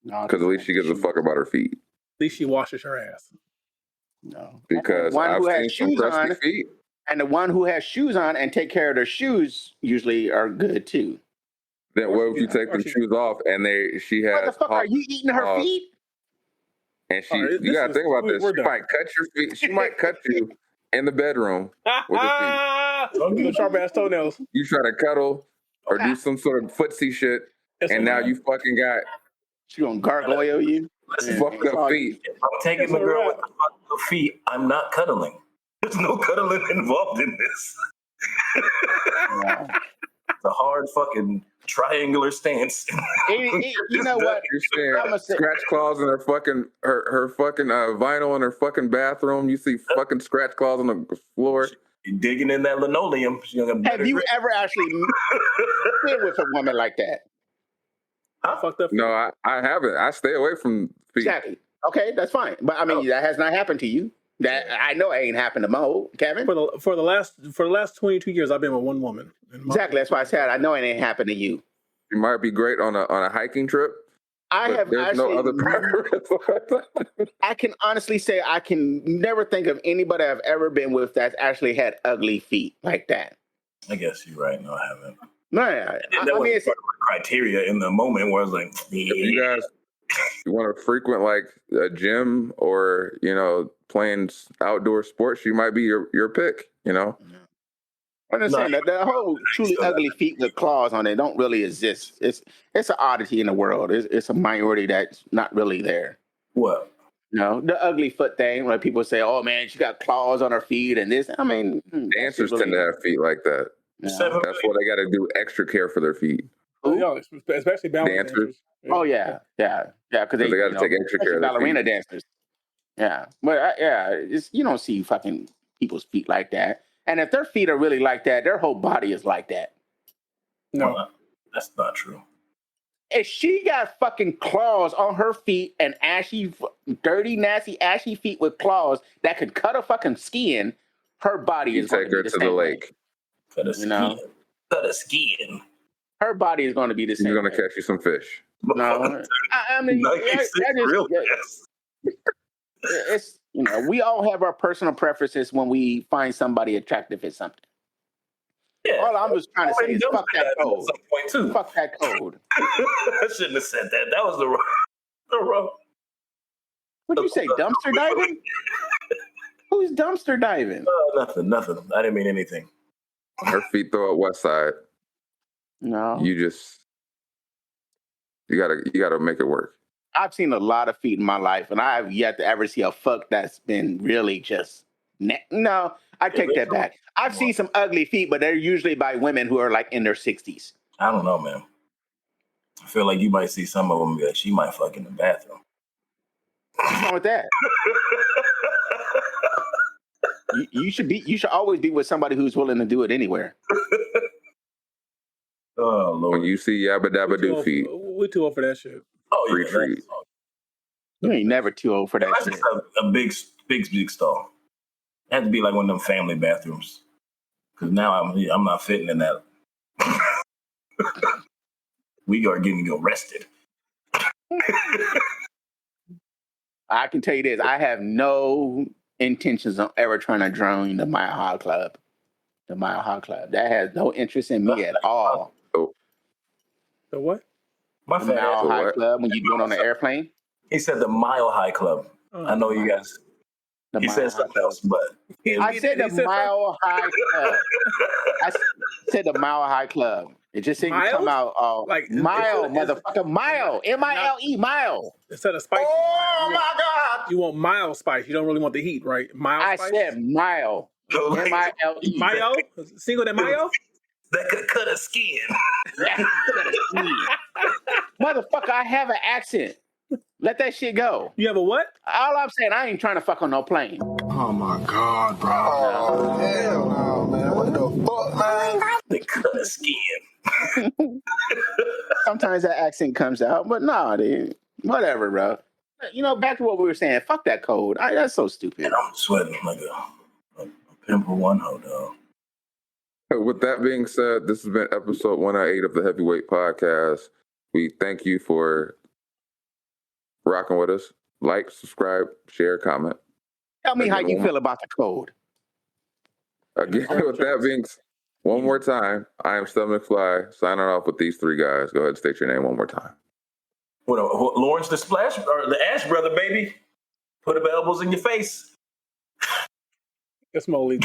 S2: Because at least she gives a fuck about her feet.
S4: At least she washes her ass.
S5: No.
S2: Because I've seen some crusty feet.
S5: And the one who has shoes on and take care of their shoes usually are good too.
S2: Then what if you take them shoes off and she has...
S5: What the fuck, are you eating her feet?
S2: And you gotta think about this. She might cut your feet. She might cut you in the bedroom with her feet.
S4: Sharp ass toenails.
S2: You try to cuddle or do some sort of footsie shit, and now you fucking got...
S5: She gonna gargoyle you?
S2: Fucked up feet.
S3: If I'm taking the girl with the fucked up feet, I'm not cuddling. There's no cuddling involved in this. It's a hard fucking triangular stance.
S5: You know what?
S2: You're saying scratch claws in her fucking vinyl in her fucking bathroom. You see fucking scratch claws on the floor.
S3: You're digging in that linoleum.
S5: Have you ever actually been with a woman like that?
S4: Fucked up.
S2: No, I haven't. I stay away from feet.
S5: Exactly. Okay, that's fine. But I mean, that has not happened to you. That I know it ain't happened to Mo, Kevin.
S4: For the last 22 years, I've been with one woman.
S5: Exactly. That's why I said I know it ain't happened to you.
S2: You might be great on a hiking trip. There's no other purpose.
S5: I can honestly say I can never think of anybody I've ever been with that's actually had ugly feet like that.
S3: I guess you're right. No, I haven't.
S5: No,
S3: I mean, it's criteria in the moment where I was like,
S2: you guys, you want to frequent like a gym or playing outdoor sports, you might be your pick.
S5: I understand that the whole truly ugly feet with claws on it don't really exist. It's an oddity in the world. It's a minority that's not really there.
S3: What?
S5: The ugly foot thing, where people say, "Oh man, she got claws on her feet," and this. I mean,
S2: dancers tend to have feet like that. Yeah. That's why they got to do extra care for their feet.
S4: Especially ballet dancers.
S5: Oh yeah, because they
S2: got to take extra care of their
S5: ballerina
S2: feet.
S5: Dancers. Yeah, but you don't see fucking people's feet like that. And if their feet are really like that, their whole body is like that.
S4: No,
S3: that's not true.
S5: If she got fucking claws on her feet and dirty, nasty, ashy feet with claws that could cut her fucking skin, her body is going to be the same. Take her to the lake.
S3: Cut a skin.
S5: Her body is going to be the same.
S2: She's going to catch you some fish.
S5: No, I mean, we all have our personal preferences when we find somebody attractive at something.
S3: Yeah.
S5: All I'm just trying to say is fuck that code.
S3: At some point too.
S5: Fuck that code.
S3: I shouldn't have said that. That was the wrong.
S5: What'd you say? Dumpster diving? Who's dumpster diving?
S3: Nothing. I didn't mean anything.
S2: Her feet throw up West Side.
S5: No.
S2: You gotta make it work.
S5: I've seen a lot of feet in my life, and I have yet to ever see a fuck that's been really just. No, I take that back. I've seen some ugly feet, but they're usually by women who are like in their 60s.
S3: I don't know, man. I feel like you might see some of them that she might fuck in the bathroom.
S5: What's wrong with that? You should always be with somebody who's willing to do it anywhere.
S3: Oh Lord!
S2: When you see Yabba Dabba Do feet,
S4: we're too old for that shit.
S3: Oh,
S2: free treat.
S5: You ain't never too old for that
S3: That's
S5: shit.
S3: a big stall. It had to be like one of them family bathrooms. Because now I'm not fitting in that. We are getting arrested.
S5: I can tell you this: I have no intentions of ever trying to join the Mile High Club. The Mile High Club that has no interest in me at all.
S4: The what?
S3: My
S5: The Mile High Club when you do it on the airplane.
S3: He said the Mile High Club. I know you guys. He said something else, but
S5: I said the Mile High Club. I said the Mile High Club. It just said you come out
S4: like
S5: mile, motherfucker, mile, MILE, mile.
S4: Instead of spicy.
S3: Oh my God!
S4: You want mild spice. You don't really want the heat, right? Mild spice.
S5: I said mile. MILE.
S4: Mayo? Single de mayo?
S3: That could cut a skin.
S5: Motherfucker, I have an accent. Let that shit go.
S4: You have a what?
S5: All I'm saying, I ain't trying to fuck on no plane.
S6: Oh my God, bro. Oh, hell no, man. What the fuck, man?
S3: They cut a skin.
S5: Sometimes that accent comes out, but nah, dude. Whatever, bro. Back to what we were saying. Fuck that code. That's so stupid.
S3: And I'm sweating like a pimple one ho dog.
S2: With that being said, this has been episode 108 of the Heavyweight Podcast. We thank you for rocking with us. Like, subscribe, share, comment.
S5: Tell me how you feel about the code.
S2: Again, with that being said, one more time, I am Stomach Fly, signing off with these three guys. Go ahead and state your name one more time.
S3: What, Lawrence the Splash, or the Ash Brother, baby? Put the elbows in your face.
S4: That's Molly.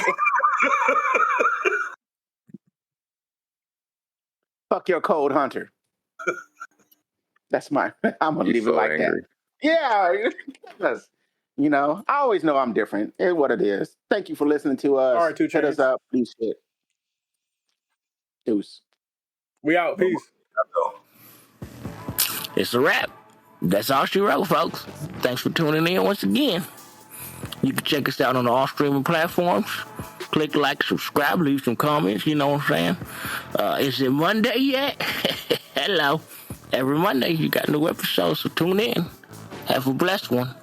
S5: Fuck your code hunter. That's I'm gonna leave it like angry. That. Yeah, because I always know I'm different. It's what it is. Thank you for listening to us.
S4: All right, two
S5: Hit us up. Please shit. Deuce.
S4: We out. Peace.
S1: It's a wrap. That's all she wrote, folks. Thanks for tuning in once again. You can check us out on all streaming platforms. Click like, subscribe, leave some comments. You know what I'm saying? Is it Monday yet? Hello. Every Monday you got new episodes, so tune in. Have a blessed one.